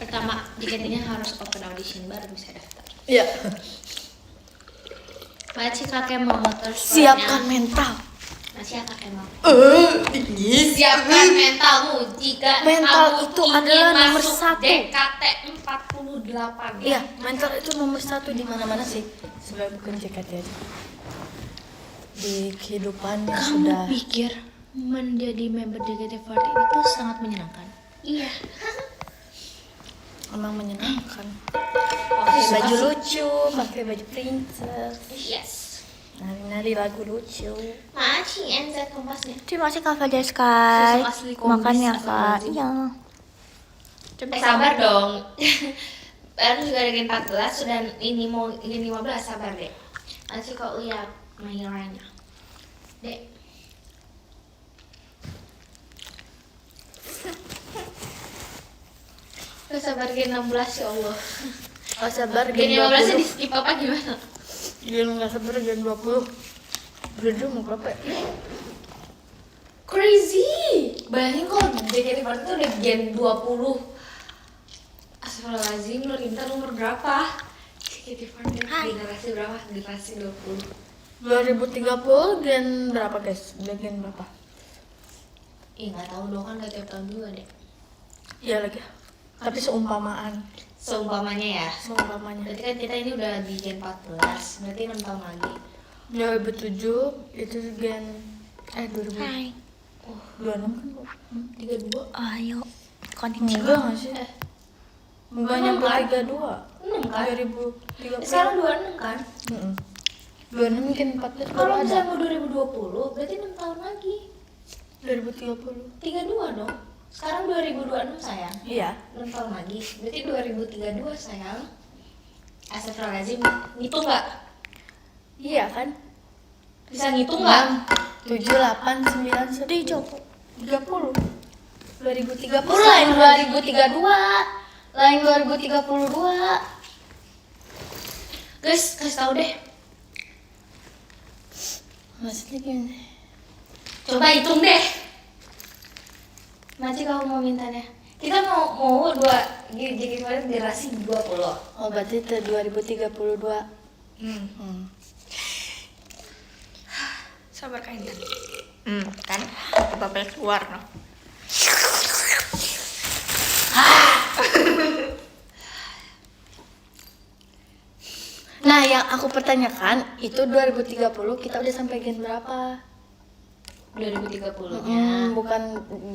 Pertama, JKT-nya harus open audition baru bisa daftar.
Iya.
Masih kakek mau motor
Siapkan mental.
Masih kakek mau.
Ini
Siapkan mentalmu jika
Mental
kamu
itu
ingin
adalah nomor
masuk
1.
JKT 48.
Iya, mental itu nomor 1 di mana-mana sih. Sebenarnya bukan JKT aja. Di kehidupan yang
Kamu
sudah
pikir menjadi member JKT48 itu sangat menyenangkan? Iya.
Emang menyenangkan.
Pakai
Pakai baju lucu, pakai baju princess.
Yes.
Nari-nari lagu lucu.
Makasih NZ kompasnya.
Terima kasih Kak Fajar Sky.
Susu asli kombis,
Makannya Kak.
astagfirullahaladzim.
Iya.
Sabar dong. Baru juga ada Gen 14 sudah ini mau Gen 15, sabar deh. Nanti kok lihat mainannya. Dek. Gak sabar Gen 16 ya Allah.
Oh sabar,
Gen
Gen
15 nya di
20.
skip apa gimana?
Gen nggak sabar, Gen 20. Berdua mau berapa ya?
Crazy. Bayangin kalau JKT48 itu udah Gen 20. Astagfirullahaladzim, lu Rinta umur berapa? JKT48 generasi berapa? Generasi 20.
2030 Gen berapa guys? Udah Gen berapa?
Ih nggak tahu dong, kan nggak tiap tahun juga deh.
Iya lagi. Tapi seumpamaan.
Seumpamanya ya.
Seumpamanya.
Berarti kan kita ini udah di Gen 14, berarti 6 tahun lagi.
2007 itu Gen 2000.
Hai.
Oh, 26 kan?
32.
Ayo. Konnichiwa.
Enggak nggak sih? Enggak nyampe
Enam,
32.
6 kan?
2030.
Sekarang 26 kan?
26 Gen 14 baru
Kalau
ada.
misalnya mau 2020, berarti 6 tahun lagi.
2030.
32 dong. Sekarang 2026 sayang.
Iya.
6 tahun lagi. Berarti 2032 sayang. Astagfirullahaladzim. Ngitung nggak?
Iya kan?
Bisa ngitung nggak?
7, 8, 9, 10.
Di Joko.
30. 2030
Lain 2032. Lain 2032. Guys, kasih tahu deh.
Maksudnya gimana?
Coba hitung deh. Maci kamu mau mintanya. Kita mau generasi 20.
Oh berarti itu 2032.
Sabar Kak Intan. Kan bubble keluar no.
Nah yang aku pertanyakan itu 2030 kita udah sampai gen berapa?
2030-nya.
Bukan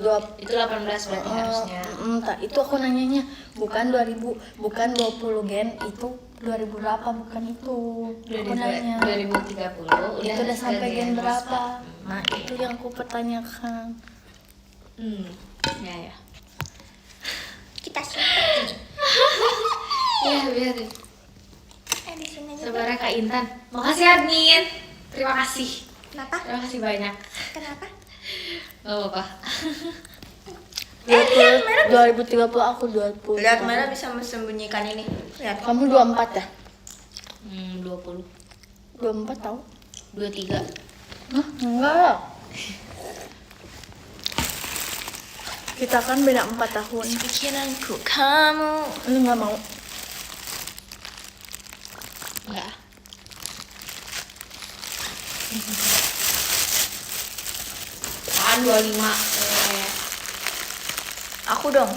2
Itu 18 berarti harusnya.
itu aku nanyanya bukan 2000, bukan 20 gen itu 2000 berapa, bukan itu. Aku nanya
2030
itu udah sampai gen
ke
berapa? Nah itu yang aku pertanyakan.
Ya ya.
Kita sih.
Iya biarin.
Di sini aja.
Sabar Kak Intan. Makasih admin. Terima kasih.
Kenapa?
Terima kasih banyak.
Kenapa?
Gak apa-apa.
2030 aku 20.
Lihat Mela bisa mensembunyikan ini. Lihat.
Kamu 24 ya?
20.
24 tahu?
23.
Hah? Enggak. Kita kan beda 4 tahun.
Pikiranku kamu.
Lu nggak mau?
Enggak. Apaan 25?
Aku dong.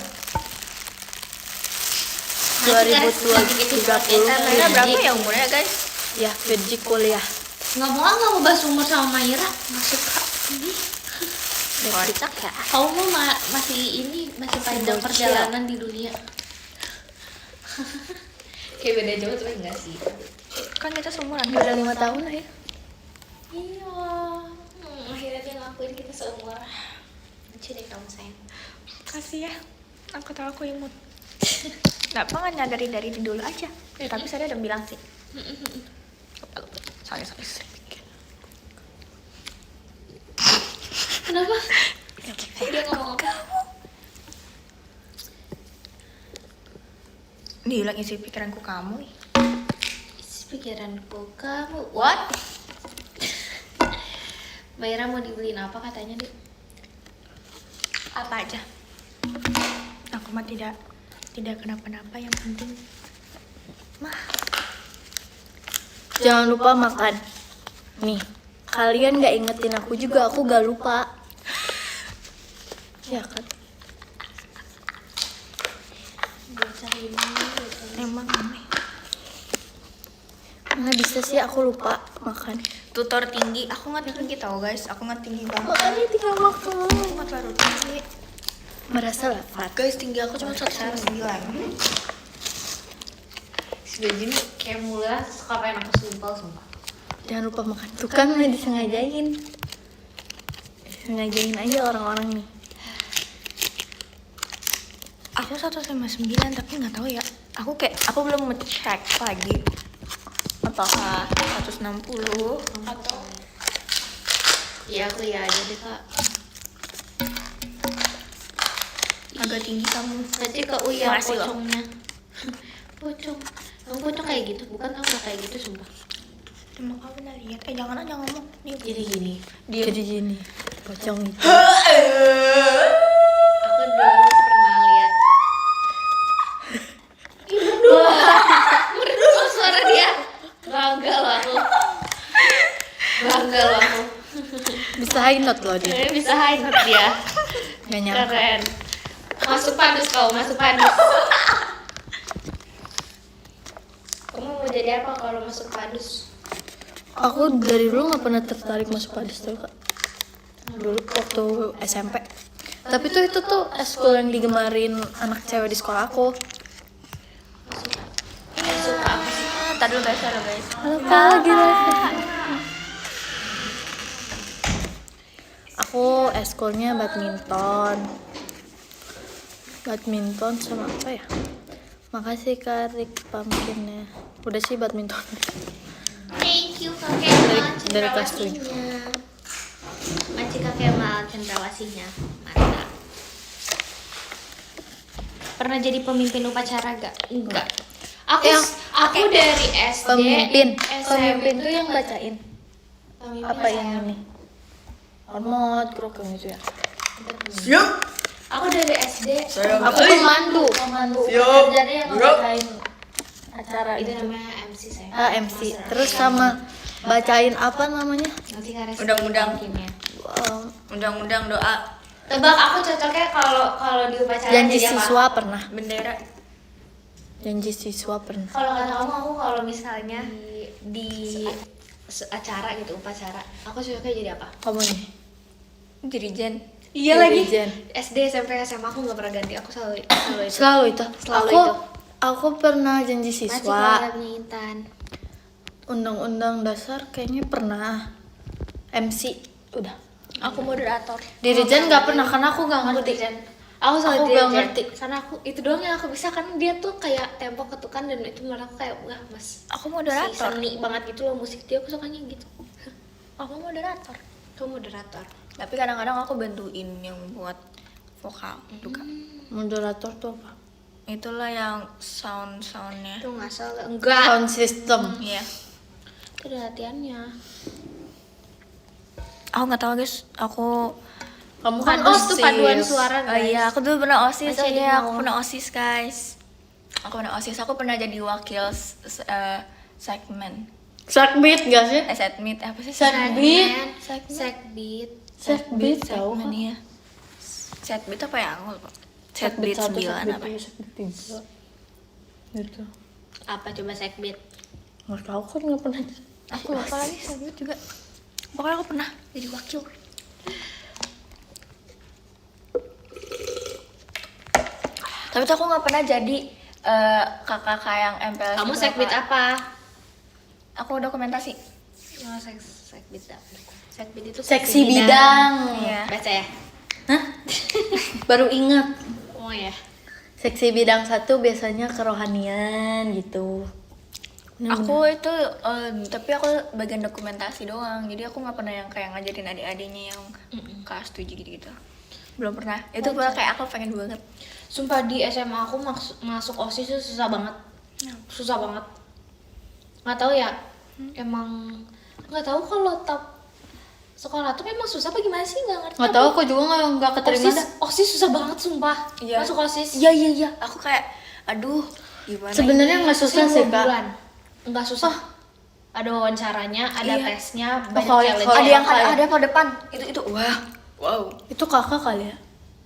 2030.
Mela berapa ya umurnya guys?
Ya, gaji kuliah.
Nggak mau bahas umur sama Maira. Nggak suka.
Kocak ya.
Kamu masih panjang
bocil.
perjalanan di dunia. Kayak beda jauh tapi enggak sih.
Kan kita seumuran.
Beda 5 tahun lah ya.
Iya. Akhirnya dia ngakuin kita seumur. Lucu deh kamu sayang.
Kasih ya. Aku tahu aku imut. Kenapa nggak nyadarin dari dulu aja? Tapi saya udah bilang sih. Sorry.
Kenapa? Dia ngomong apa?
Diulang isi pikiranku kamu.
Isi pikiranku kamu. What? Maira mau dibeliin apa katanya, Dik?
Apa aja? Aku mah tidak kenapa-napa, yang penting mah
Jangan lupa makan. Nih, kalian nggak ingetin aku juga, aku gak lupa. Ya kan?
Bocah ini.
emang aneh.
Mana bisa sih aku lupa makan.
Tutor tinggi, aku nggak tinggi tau guys, aku nggak tinggi banget.
Makanya tinggal makan.
Aku nggak terlalu tinggi.
Merasa lah, Fat.
Guys, tinggi aku cuma 109.
Sudah gini kayak mula suka pengen aku simpel sumpah.
Jangan lupa makan. Tuh kan udah disengajain. Sengajain aja orang-orang nih.
Aku 159 tapi nggak tahu ya. Aku belum ngecek lagi. Apakah 160
Atau iya aku ya aja deh kak.
agak tinggi kamu.
Nanti ke Uya
Makasih loh.
pocongnya. Pocong. Kamu pocong kayak gitu, bukan kamu nggak kayak gitu sumpah.
Emang kamu pernah lihat? Jangan aja ngomong.
Jadi gini.
Jadi gini. Pocong itu.
Aku dulu pernah lihat. Merdu loh suara dia. Bangga loh aku. Bangga loh aku.
Bisa high note loh dia.
Kayaknya bisa high note dia.
Gak nyangka.
Keren. Masuk padus kau, masuk padus. Kamu mau jadi apa kalau masuk padus?
Aku dari dulu gak pernah tertarik masuk padus tuh kak. Dulu waktu SMP. Tapi tuh itu tuh eskul yang digemarin anak cewek di sekolah aku.
Suka apa sih?
Tadi dulu guys, halo guys.
Apa lagi Rafa? Aku eskulnya badminton. Badminton sama apa ya? Makasih Kak Rik pumpkinnya. Udah sih badminton.
Thank you kakek
Dari kelas 7.
Makasih kakek mal cendrawasihnya. Mantap. Pernah jadi pemimpin upacara gak? Enggak. Aku dari SD.
Pemimpin tuh yang bacain.
Pemimpin
Apa
saya.
yang ini? Hormat, krok yang itu ya.
Siap.
Aku dari SD.
Aku pemandu
Siap.
jadi yang bacain acara
Itu
itu.
namanya MC saya.
MC. Terus sama bacain apa namanya?
Nanti Kak Resti
Undang-undang.
bikinnya.
Undang-undang doa
Tebak aku cocoknya kalau di upacara
Janji
jadi apa?
siswa pernah.
bendera.
Janji siswa pernah.
Kalau kata kamu aku kalau misalnya di acara gitu upacara, aku cocoknya jadi apa?
Kamu nih.
Dirijen.
Iya
Dirijen.
SD, SMP, SMA aku nggak pernah ganti. Aku selalu itu.
Selalu itu.
Selalu
aku
itu.
aku pernah janji
Masih
siswa.
kalau punya Intan.
Undang-undang dasar kayaknya pernah. MC udah.
Aku moderator.
Dirijen nggak pernah karena aku nggak ngerti.
Aku selalu
Aku nggak
dirijen.
ngerti.
Karena aku itu doang yang aku bisa karena dia tuh kayak tempo ketukan dan itu menurut aku kayak wah mas.
Aku
Si
moderator.
seni banget gitu loh musik dia, aku sukanya gitu.
Aku moderator.
Kamu moderator.
Tapi kadang-kadang aku bantuin yang buat vokal juga.
Moderator tuh apa?
Itulah yang sound-soundnya.
Itu nggak salah. Enggak.
Sound system.
Iya.
Itu ada latihannya.
Aku nggak tahu guys. Aku
Kamu kan
Padus tuh
OSIS.
paduan suara
Oh
guys.
iya, aku dulu pernah OSIS.
Masih ada
Iya,
yang
aku
mau.
pernah OSIS guys. Aku pernah OSIS. Aku pernah jadi wakil segmen.
Sakbit gak sih?
Segmen apa sih?
Sakbit.
Sekbit.
Sakbit tahu.
Segmen iya. Setbit apa ya? Aku lupa. Setbit 9 apa?
Sakbit 3. Gitu.
Apa coba sekbit?
Nggak tahu kan nggak pernah.
Aku lupa lagi setbit juga. Pokoknya aku pernah jadi wakil. Tapi tuh aku nggak pernah jadi kakak yang MPLS.
Kamu
gitu,
sekbit
Kak.
apa?
Aku dokumentasi.
Oh, sekbit apa? Sekbit itu
Seksi bidang.
Iya.
Baca ya.
Hah? Baru ingat.
Oh ya.
Seksi bidang 1 biasanya kerohanian gitu.
Aku itu tapi aku bagian dokumentasi doang. Jadi aku nggak pernah yang kayak ngajarin adik-adiknya yang kelas 7 gitu-gitu. Belum pernah. Itu pernah kayak aku pengen banget.
Sumpah di SMA aku masuk OSIS itu susah banget. Susah banget. Nggak tahu ya. Emang nggak tahu kalau sekolah tuh memang susah apa gimana sih, nggak ngerti.
Nggak tahu aku juga nggak keterima dah.
OSIS susah banget sumpah.
Iya.
Masuk OSIS.
Iya. Aku kayak aduh gimana.
Sebenarnya nggak susah sih kak.
Enggak susah. Ada wawancaranya, ada
Iya.
tesnya,
Oh,
banyak
kalau-
challenge.
kalau
ada
yang
yang
kayak-
ada pada depan. Itu wah. Wow.
Itu kakak kali ya.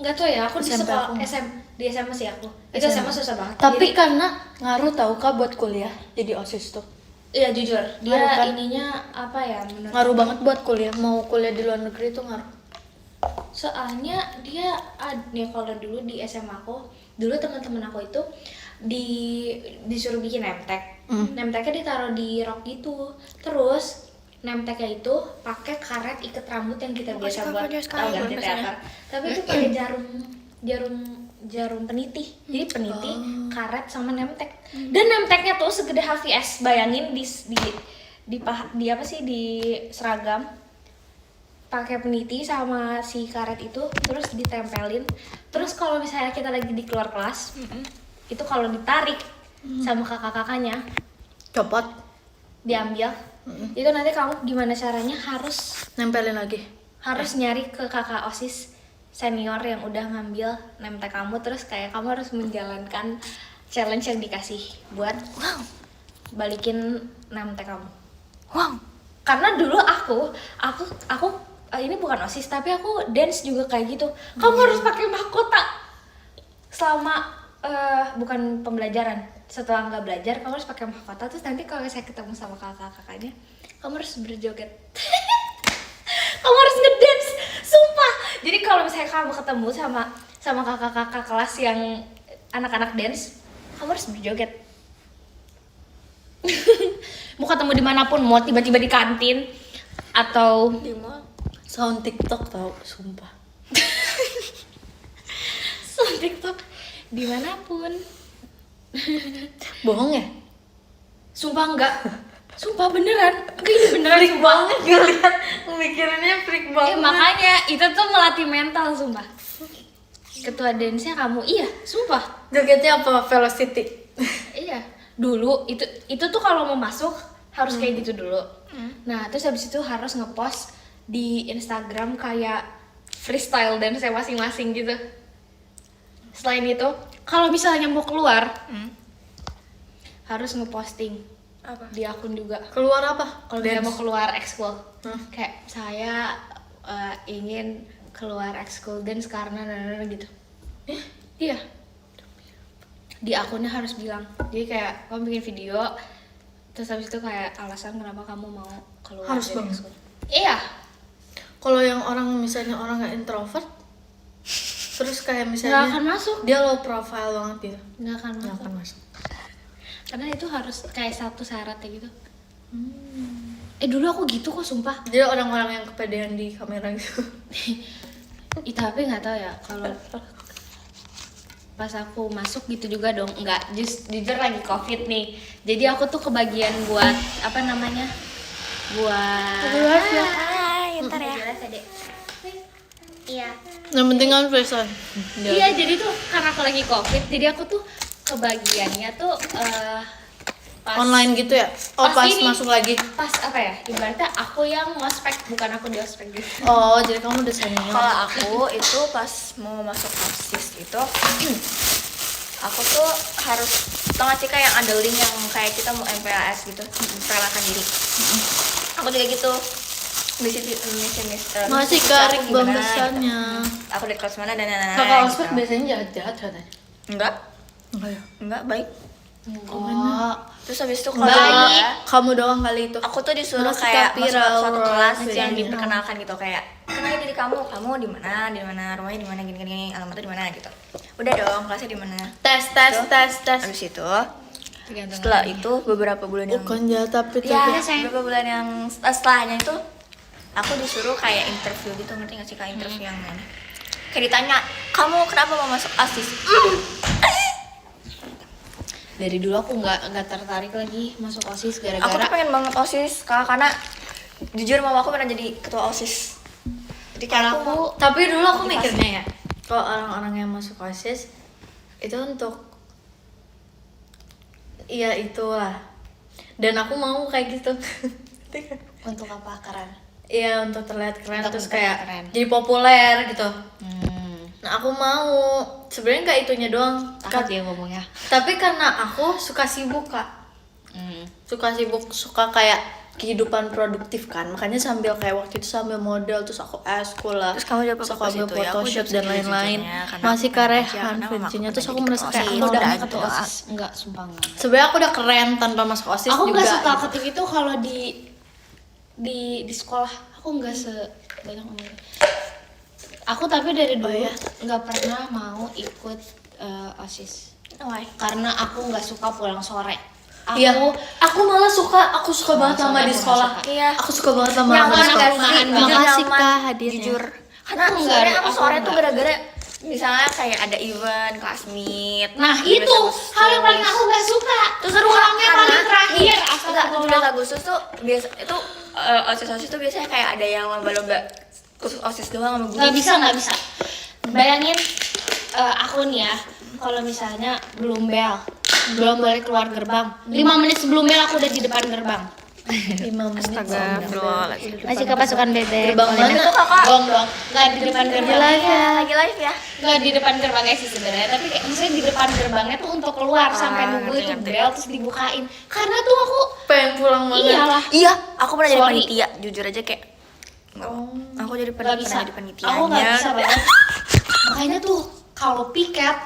Enggak tahu ya, aku di
SMP
sekolah
aku.
di SMA sih aku. Itu SMA susah banget.
Tapi
Jadi-
karena ngaruh tahu kak buat kuliah jadi OSIS tuh.
iya jujur, dia
Ngaruh kan?
ininya apa ya menurut
Ngaruh banget buat kuliah. Mau kuliah di luar negeri tuh ngaruh.
Soalnya dia nih kalau dulu di SMA aku, dulu teman-teman aku itu disuruh bikin nemtek. Nemteknya ditaruh di rok gitu. Terus nemteknya itu pakai karet ikat rambut yang kita biasa buat tahu kan di teater. Tapi itu pakai jarum peniti. Jadi peniti, karet sama nemtek. Dan nemteknya tuh segede HVS. Bayangin di apa sih di seragam pakai peniti sama si karet itu terus ditempelin. Terus kalau misalnya kita lagi di keluar kelas, itu kalau ditarik sama kakak-kakaknya
Copot,
diambil, itu nanti kamu gimana caranya harus
nempelin lagi.
nyari ke kakak OSIS senior yang udah ngambil nemtek kamu, terus kayak kamu harus menjalankan challenge yang dikasih buat balikin nemtek kamu.
Wow.
Karena dulu aku ini bukan OSIS tapi aku dance juga kayak gitu. Kamu harus pakai mahkota selama bukan pembelajaran. Setelah nggak belajar kamu harus pakai mahkota. Terus nanti kalau saya ketemu sama kakak-kakaknya, kamu harus berjoget. Kamu harus ngedance, sumpah. Jadi kalau misalnya kamu ketemu sama kakak-kakak kelas yang anak-anak dance, kamu harus berjoget. Mau ketemu dimanapun, mau tiba-tiba di kantin atau
Di mall.
Sound TikTok tau, sumpah.
TikTok dimanapun.
Bohong ya?
Sumpah enggak. Sumpah beneran. Ini beneran.
Freak banget ngeliat, mikirinnya freak banget.
Makanya itu tuh melatih mental sumpah. Ketua dance-nya kamu, iya, sumpah.
Jogetnya apa? Velocity.
Iya. Dulu itu tuh kalau mau masuk harus kayak gitu dulu. Nah, terus habis itu harus ngepost di Instagram kayak freestyle dance masing-masing gitu. Selain itu, kalau misalnya mau keluar, harus ngeposting
Apa?
di akun juga.
Keluar apa?
Kalau dia mau keluar ekskul,
Hmm.
kayak saya ingin keluar ekskul dance karena gitu. Iya. Di akunnya harus bilang. Jadi kayak kamu bikin video, terus habis itu kayak alasan kenapa kamu mau keluar
Harus
dari
banget.
ekskul. Iya.
Kalau yang orang misalnya orang nggak introvert, terus kayak
Nggak
misalnya
akan masuk.
dia low profile banget gitu.
Nggak akan
Nggak
masuk.
akan masuk.
Karena itu harus kayak satu syaratnya gitu. Dulu aku gitu kok sumpah.
Jadi orang-orang yang kepedean di kamera gitu.
Tapi nggak tahu ya kalau pas aku masuk gitu juga dong. Nggak, jujur lagi COVID nih. Jadi aku tuh kebagian buat apa namanya? Buat
Hai, ntar ya.
jelas ya, Dek. Iya.
Yang penting kan freestyle.
Iya, jadi tuh karena aku lagi COVID, jadi aku tuh kebagiannya tuh pas
Online gitu ya? Oh
Pas
pas
ini.
masuk lagi.
pas apa ya? Ibaratnya aku yang ngospek, bukan aku di ospek gitu.
Oh jadi kamu udah senior.
Kalau aku itu pas mau masuk OSIS itu aku tuh harus tau gak sih kayak yang ada link yang kayak kita mau MPLS gitu, perkenalkan diri. Aku juga gitu.
Masih Kak Iqbal besarnya.
Aku dari kelas mana dan
Kakak ospek biasanya jahat-jahat katanya.
Enggak,
Enggak ya?
enggak baik.
Oh,
Terus habis itu
Enggak,
kalau
kamu doang kali itu.
aku tuh disuruh
Masih
kayak
Kapira,
masuk suatu kelas
Aura,
yang
Feni.
diperkenalkan gitu, kayak kenalin diri kamu di mana, rumahnya di mana, gini, alamatnya di mana gitu. Udah dong, kelasnya di mana.
Tes.
Habis itu setelah itu beberapa bulan yang
Bukan jahat tapi
ya beberapa bulan yang setelahnya itu aku disuruh kayak interview gitu, ngerti gak sih, kayak interview yang mana kayak ditanya, kamu kenapa mau masuk ASIS?
dari dulu aku nggak tertarik lagi masuk OSIS
Aku tuh
gara-gara
pengen banget OSIS, karena jujur mama aku pernah jadi ketua OSIS. Jadi kayak aku
Tapi dulu aku mikirnya ya, kalau orang-orang yang masuk OSIS itu untuk iya itulah. Dan aku mau kayak gitu.
untuk apa keren.
Iya, untuk terlihat keren
Untuk
terus
terlihat
kayak
keren.
jadi populer gitu. Nah, aku mau. Sebenarnya nggak itunya doang.
Takut dia ngomongnya.
Tapi karena aku suka sibuk, Kak. Suka kayak kehidupan produktif kan. Makanya sambil kayak waktu itu sambil model, terus aku eskul lah.
Terus kamu jawab
Terus
apa
aku
pas
ambil
itu? Ya, aku
photoshoot
jawab
dan lain-lain.
sejujurnya, karena
Masih
aku
karehan
karena mama aku
fungsinya. Terus
pernah
aku
jadi
merasa
ketua
kayak
OSIS.
aku udah
Udah
Ketua
gitu.
OSIS enggak, sumpah enggak.
sebenarnya aku udah keren tanpa masuk OSIS
Aku
juga.
nggak setalkatif itu kalau di sekolah. Aku nggak sebanyak ngomong. Aku tapi dari dulu nggak pernah mau ikut OSIS.
Why?
Karena aku nggak suka pulang sore.
Iya, aku malah aku suka banget lama di sekolah.
Iya.
Aku suka banget lama di
Nyaman
sekolah.
gak sih?
Rumahan
Jujur
Makasih,
nyaman,
Kak, hadirnya.
jujur. Karena
Aku
sebenarnya
enggak,
aku
aku
sore tuh
enggak.
gara-gara misalnya kayak ada event, kelas meet.
Nah itu hal yang paling aku nggak suka.
Terus seru
pulangnya paling terakhir.
Enggak, 17 Agustus tuh biasa itu OSIS tuh biasanya kayak ada yang lomba-lomba khusus OSIS doang sama gue.
Nggak bisa. Bayangin aku nih ya, kalau misalnya belum boleh keluar gerbang, 5 menit sebelum bel aku udah di depan gerbang.
5 menit.
Astagfirullahaladzim.
Masih ke pasukan bebek.
Gerbang mana
Itu kakak
Dong, nggak di depan gerbang.
lagi live ya.
Nggak di depan gerbangnya sih sebenarnya, tapi kayak misalnya di depan gerbangnya tuh untuk keluar sampai nunggu itu
ngerti.
bel terus dibukain. Karena tuh aku
Pengen pulang banget.
iyalah
Iya, aku pernah jadi
Sorry.
panitia, jujur aja kayak enggak. Aku jadi
nggak bisa.
pernah jadi panitianya.
Aku nggak bisa banget. Makanya tuh kalau piket,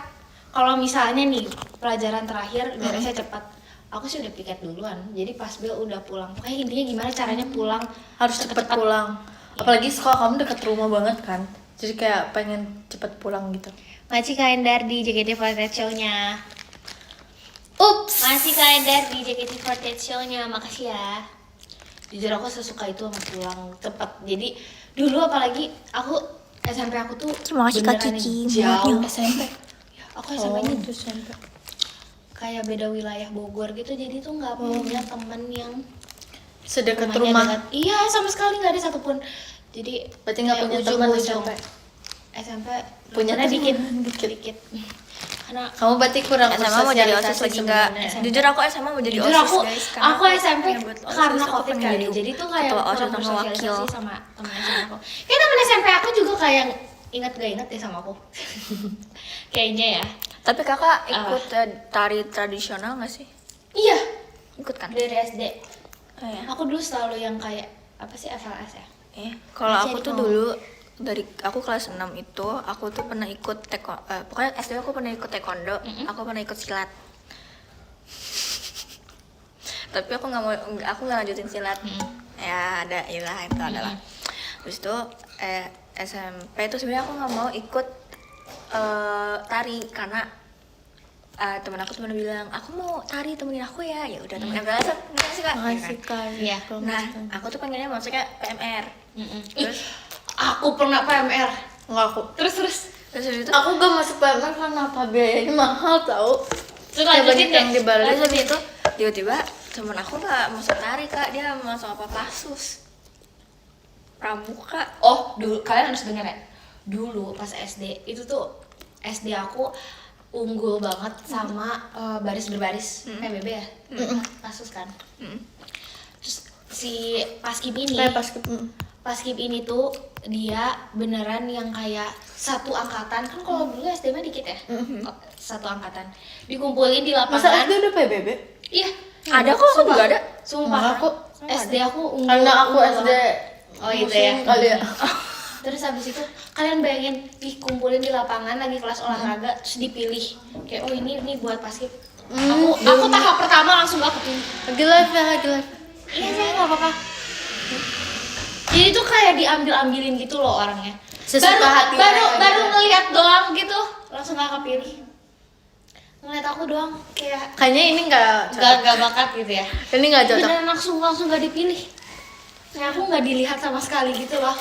kalau misalnya nih pelajaran terakhir beresnya cepat, aku sih udah piket duluan. Jadi pas bel udah pulang. Pokoknya intinya gimana caranya pulang
Harus cepet pulang. Apalagi sekolah kamu deket rumah banget kan. Jadi kayak pengen cepet pulang gitu.
Masih kalendar di JKT48 Show-nya.
Ups.
Masih kalendar di JKT48 Show-nya. Makasih ya. Jujur aku sesuka itu sama pulang tepat. Jadi dulu apalagi aku SMP aku tuh
Terima kasih, Kak
beneran
Kiki,
jauh
buatnya.
SMP. Ya, aku SMP-nya
Itu SMP.
kayak beda wilayah Bogor gitu. Jadi tuh nggak punya temen yang
Sedekat
rumahnya
rumah.
dekat. Iya, sama sekali nggak ada satupun. Jadi
Berarti nggak
kayak
punya teman
ujung-ujung.
SMP.
SMP
Punya
temennya
teman,
dikit. Karena
Kamu berarti kurang
SMA mau jadi
bersosialisasi
OSIS lagi enggak?
sebenarnya.
Jujur aku SMA mau jadi
jujur
OSIS
aku
guys.
aku SMP karena
aku
COVID
pengen
kali.
jadi
Jadi tuh kayak
ketua OSIS
kurang
sama
bersosialisasi
wakil.
sama temen SMP aku. Kayak temen SMP aku juga kayak ingat gak ingat ya sama aku. Kayaknya ya.
Tapi kakak ikut tari tradisional nggak sih?
Iya,
Ikut kan?
dari SD.
Oh, ya.
Aku dulu selalu yang kayak apa sih FLS ya?
Kalau
Masih
aku
ada
tuh
mau.
dulu dari aku kelas 6 itu aku tuh pernah ikut pokoknya SD aku pernah ikut taekwondo, aku pernah ikut silat. Tapi aku nggak lanjutin silat. Ya ada ilah itu adalah. Terus itu SMP itu sebenarnya aku nggak mau ikut tari karena temen aku cuma bilang aku mau tari temenin aku ya udah temenin aku langsung nggak sih kak.
Makasih Kak.
Iya.
Nah aku tuh pengennya masuknya PMR.
Terus aku pernah PMR.
Enggak aku.
Terus
Terus habis itu
Aku gak masuk PMR karena apa biayanya mahal tau.
terus
Kayak
lanjutin
banyak yang
deh.
dibalik.
Terus habis itu tiba-tiba temen aku nggak masuk tari kak, dia masuk apa pasus pramuka.
Oh, dulu kalian harus dengar ya. Dulu pas SD itu tuh SD aku unggul banget sama baris berbaris PBB ya. Kasus kan. Terus si Paskib ini
Kayak pas
Paskib ini tuh dia beneran yang kayak satu angkatan kan kalau dulu SD mah dikit ya. Satu angkatan. Dikumpulin di
masa
lapangan.
SD udah PBB?
Iya.
Ada kok, aku juga ada.
Sumpah.
Enggak, aku
SD aku unggul.
karena aku
unggul
SD
banget. Oh itu ya.
musim kali ya.
Terus habis itu kalian bayangin dikumpulin di lapangan lagi kelas olahraga terus dipilih kayak oh ini buat Paskib. Aku tahap pertama langsung gak kepilih.
Lagi live ya, lagi live.
Iya saya nggak apa-apa. Jadi tuh kayak diambil-ambilin gitu loh orangnya.
Sesuka hati mereka
baru
gitu.
ngelihat doang gitu langsung gak kepilih. Ngeliat aku doang kayak
Kayaknya ini nggak
bakat gitu ya.
Ini nggak cocok.
Beneran langsung gak dipilih. Kayak aku nggak dilihat sama sekali gitu loh.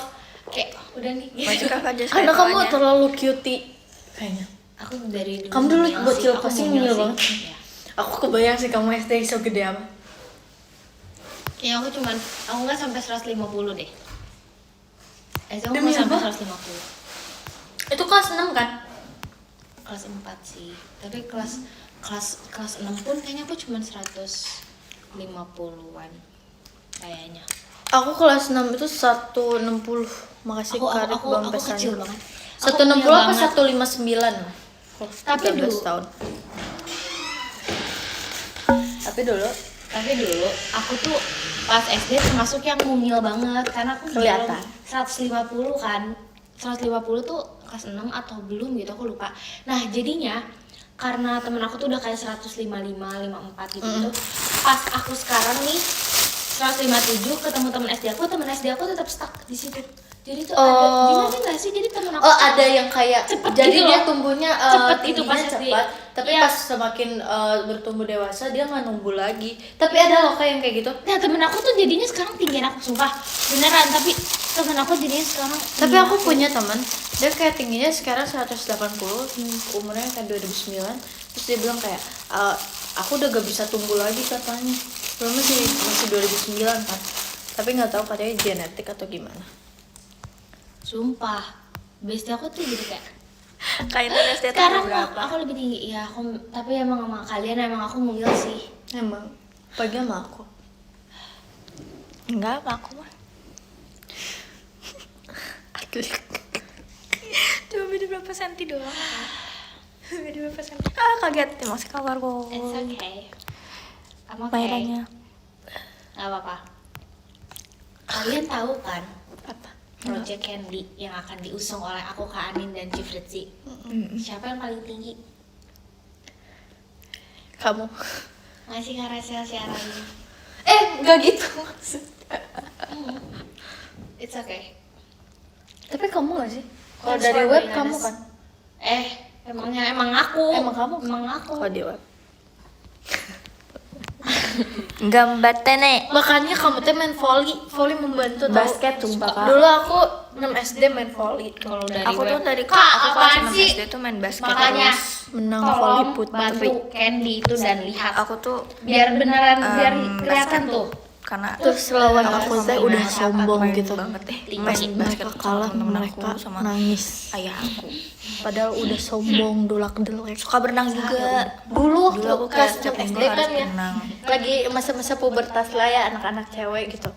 Kayak udah nih.
Masih kakak aja
Karena kamu terlalu cutie kayaknya.
Aku dari dulu.
Kamu dulu
mungil
bocil
sih, aku
pasti
mungil
mungil
sih.
banget.
Iya.
Aku kebayang sih kamu SD so gede apa.
Kayaknya aku nggak sampai 150 deh. Aku
Demi
nggak sampai
apa?
150.
Itu kelas 6 kan?
Kelas 4 sih. Tapi kelas 6 pun kayaknya aku cuma 150-an kayaknya.
Aku kelas 6 itu 160. Makasih Karik Bang
aku kecil
pesannya.
banget.
160
Aku
apa
punya
159?
Tapi
13
dulu-
tahun. Tapi dulu
Tapi dulu aku tuh pas SD termasuk yang mungil banget karena aku
Kelihatan.
belum 150 kan. 150 tuh kelas 6 atau belum gitu aku lupa. Nah, jadinya karena temen aku tuh udah kayak 155, 54 gitu. Pas aku sekarang nih 157 ketemu temen SD aku, temen SD aku tetap stuck di situ. Jadi tuh
Oh.
ada gimana nggak sih? Jadi temen aku
Oh ada yang kayak
Cepet
jadi
gitu
dia
loh.
tumbuhnya
Cepet itu
tingginya
pas SD.
cepat, tapi
Iya.
pas semakin bertumbuh dewasa dia nggak numbuh lagi. Tapi ada loh kayak yang kayak gitu.
Nah temen aku tuh jadinya sekarang tinggian aku sumpah beneran, tapi temen aku jadinya sekarang
Tapi aku punya teman, dia kayak tingginya sekarang 180, umurnya kayak 2009. Terus dia bilang kayak aku udah gak bisa tumbuh lagi katanya. Belum masih 2009 kan. Tapi nggak tahu katanya genetik atau gimana.
sumpah bestie aku tuh jadi kayak
Kayak itu SD
sekarang
berapa?
aku lebih tinggi ya aku, tapi emang sama kalian emang aku mungil sih.
Emang pagi sama aku.
Enggak, apa aku mah.
Aduh.
Cuma beda berapa senti doang. Beda berapa senti. Ah, kaget nih masih kabar kok.
It's okay. I'm okay.
Bayarannya.
Gak apa-apa. Kalian tahu kan
Apa?
Project Candy yang akan diusung oleh aku, Kak Anin, dan Chief Ritzy? Siapa yang paling tinggi?
Kamu.
Ngasih Kak Rachel siaran.
Nggak gitu maksudnya.
It's okay.
Tapi kamu nggak sih? Kalau
That's
dari
why
web
we
kamu
honest.
kan?
Emang aku.
Emang kamu?
Emang aku.
Kalau di web.
Gambar tenek.
Makanya kamu tuh main volley membantu tau.
Basket, sumpah, Kak.
Dulu aku 6 SD main volley.
Kalau dari
Aku tuh
web.
dari
Kak,
aku
apaan
kelas 6
sih?
SD tuh main basket
Makanya
terus.
Menang volley
tolong
putri.
bantu Candy itu dan lihat.
Aku tuh
Biar beneran biar kelihatan
basket
tuh.
karena
Terus lawan aku
sama
teh udah
ibu
sombong
main
gitu.
banget
Tinggi.
main basket
Mereka kalah,
sama temen
mereka
aku, sama
nangis.
ayah aku.
Padahal udah sombong, dulak-dulak.
Suka berenang juga.
Dulu waktu
Dulu aku
kelas
kayak
6
setiap minggu
SD
harus
kan ya,
berenang.
lagi masa-masa pubertas lah ya anak-anak cewek gitu.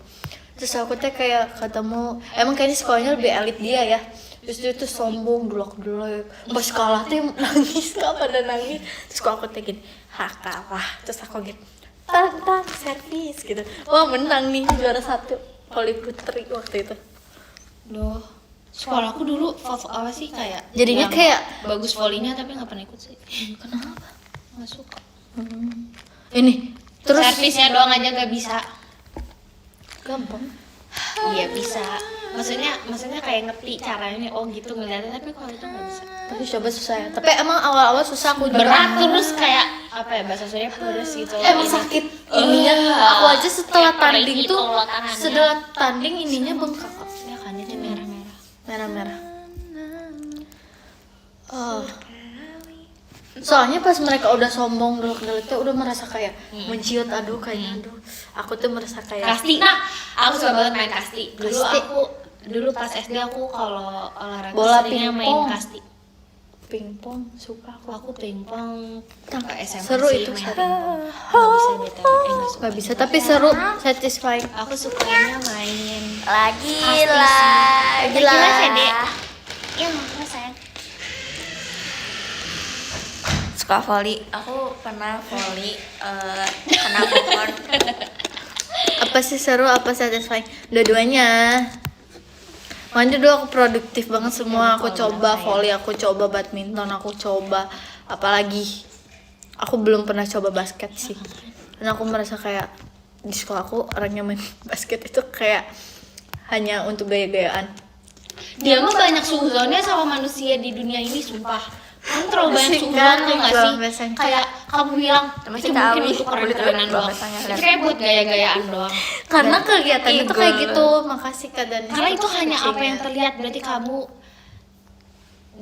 Terus aku teh kayak ketemu, emang kayaknya sekolahnya lebih elit dia ya. Terus dia tuh sombong, dulak-dulak. Pas kalah tuh nangis, kak pada nangis. Terus kok aku teh gini, kalah. Terus aku gitu, tang servis gitu. Wah menang nih, juara 1 volley putri waktu itu.
Loh, sekolah aku dulu apa sih kayak
Jadinya
yang
kayak
bagus volleynya tapi nggak pernah ikut sih. Kenapa? Nggak suka.
ini terus
Servisnya doang aja nggak bisa.
gampang.
Iya bisa. Maksudnya kayak ngerti caranya. Oh gitu ngeliatnya, tapi kalau itu nggak bisa.
Tapi coba susah ya. Tapi emang awal-awal susah aku juga.
Berat terus kayak apa ya bahasa Sundanya pedes gitu.
Emang sakit ininya. Aku aja setelah
Kayak
tanding
perih
tuh,
gitu loh tangannya.
setelah tanding ininya bengkak.
Ya kan itu merah-merah.
Merah-merah. Oh. Soalnya pas mereka udah sombong dulu tuh udah merasa kayak menciut, aduh kayaknya aduh. Aku tuh merasa kayak
Kasti, nah aku suka banget main kasti.
Kasti.
Dulu pas SD aku kalau olahraga
Bola
seringnya main
pingpong.
kasti.
pingpong suka aku.
Aku pingpong ke SMA
Seru
sih
itu,
main
seru.
pingpong. Nggak bisa deh nggak suka.
Gak bisa, tapi seru, satisfying.
Aku sukanya main
Lagi
Pasti
lah.
sih. Gila, Dek. Iya makanya sayang.
Suka volley. Aku pernah volley kena pohon.
Apa sih seru, apa satisfying? Dua-duanya. Makanya dulu aku produktif banget semua. Aku coba volley, aku coba badminton, aku coba apalagi. Aku belum pernah coba basket sih. Dan aku merasa kayak di sekolah aku orang yang main basket itu kayak hanya untuk gaya-gayaan.
Dia mah banyak suzonnya sama manusia di dunia ini sumpah. Kamu terlalu banyak
Asik
suzon
kan,
tuh nggak
Iqbal,
sih?
biasanya.
Kayak kamu bilang
Sama
itu
si
mungkin
Kawi,
untuk
aku
keren-kerenan
dulu
doang.
biasanya
Itu
lihat.
kayak buat gaya-gayaan doang.
Karena kegiatannya tuh kayak
Eagle.
gitu. Makasih Kak Dan.
Karena itu hanya apa yang terlihat, berarti kamu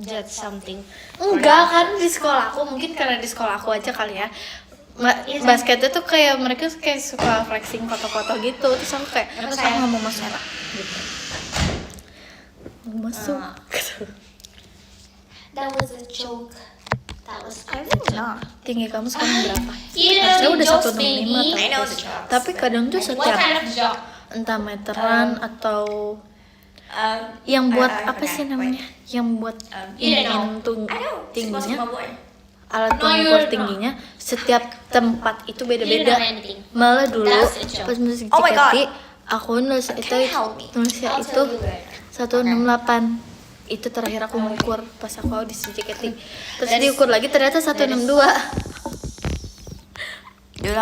judge something.
Enggak kan di sekolah aku, mungkin karena di sekolah aku aja kali ya.
Iya,
Basketnya tuh kayak mereka kayak suka flexing foto-foto gitu. Terus aku kayak
Apa,
terus aku
sayang?
nggak mau masuk gitu. Mau masuk.
That was a joke. That was a
Nah,
Tinggi kamu sekarang berapa?
You
Saya
know
udah
jokes,
165
baby.
I know
tapi,
the jokes.
tapi kadang tuh
What
setiap
kind of joke?
entah meteran atau yang buat apa sih namanya? Yang buat
you
iniin
know.
tingginya, alat
No, you
pengukur
don't
tingginya setiap tempat itu
You don't
beda-beda.
know anything.
Malah dulu
That's a joke.
pas musik
Oh my God.
JKT aku nulis itu
Can you help me?
nulisnya
I'll
itu
tell you later.
168. Itu terakhir aku ngukur pas aku audisi JKT. Terus
That's-
diukur lagi ternyata 162.
Dulu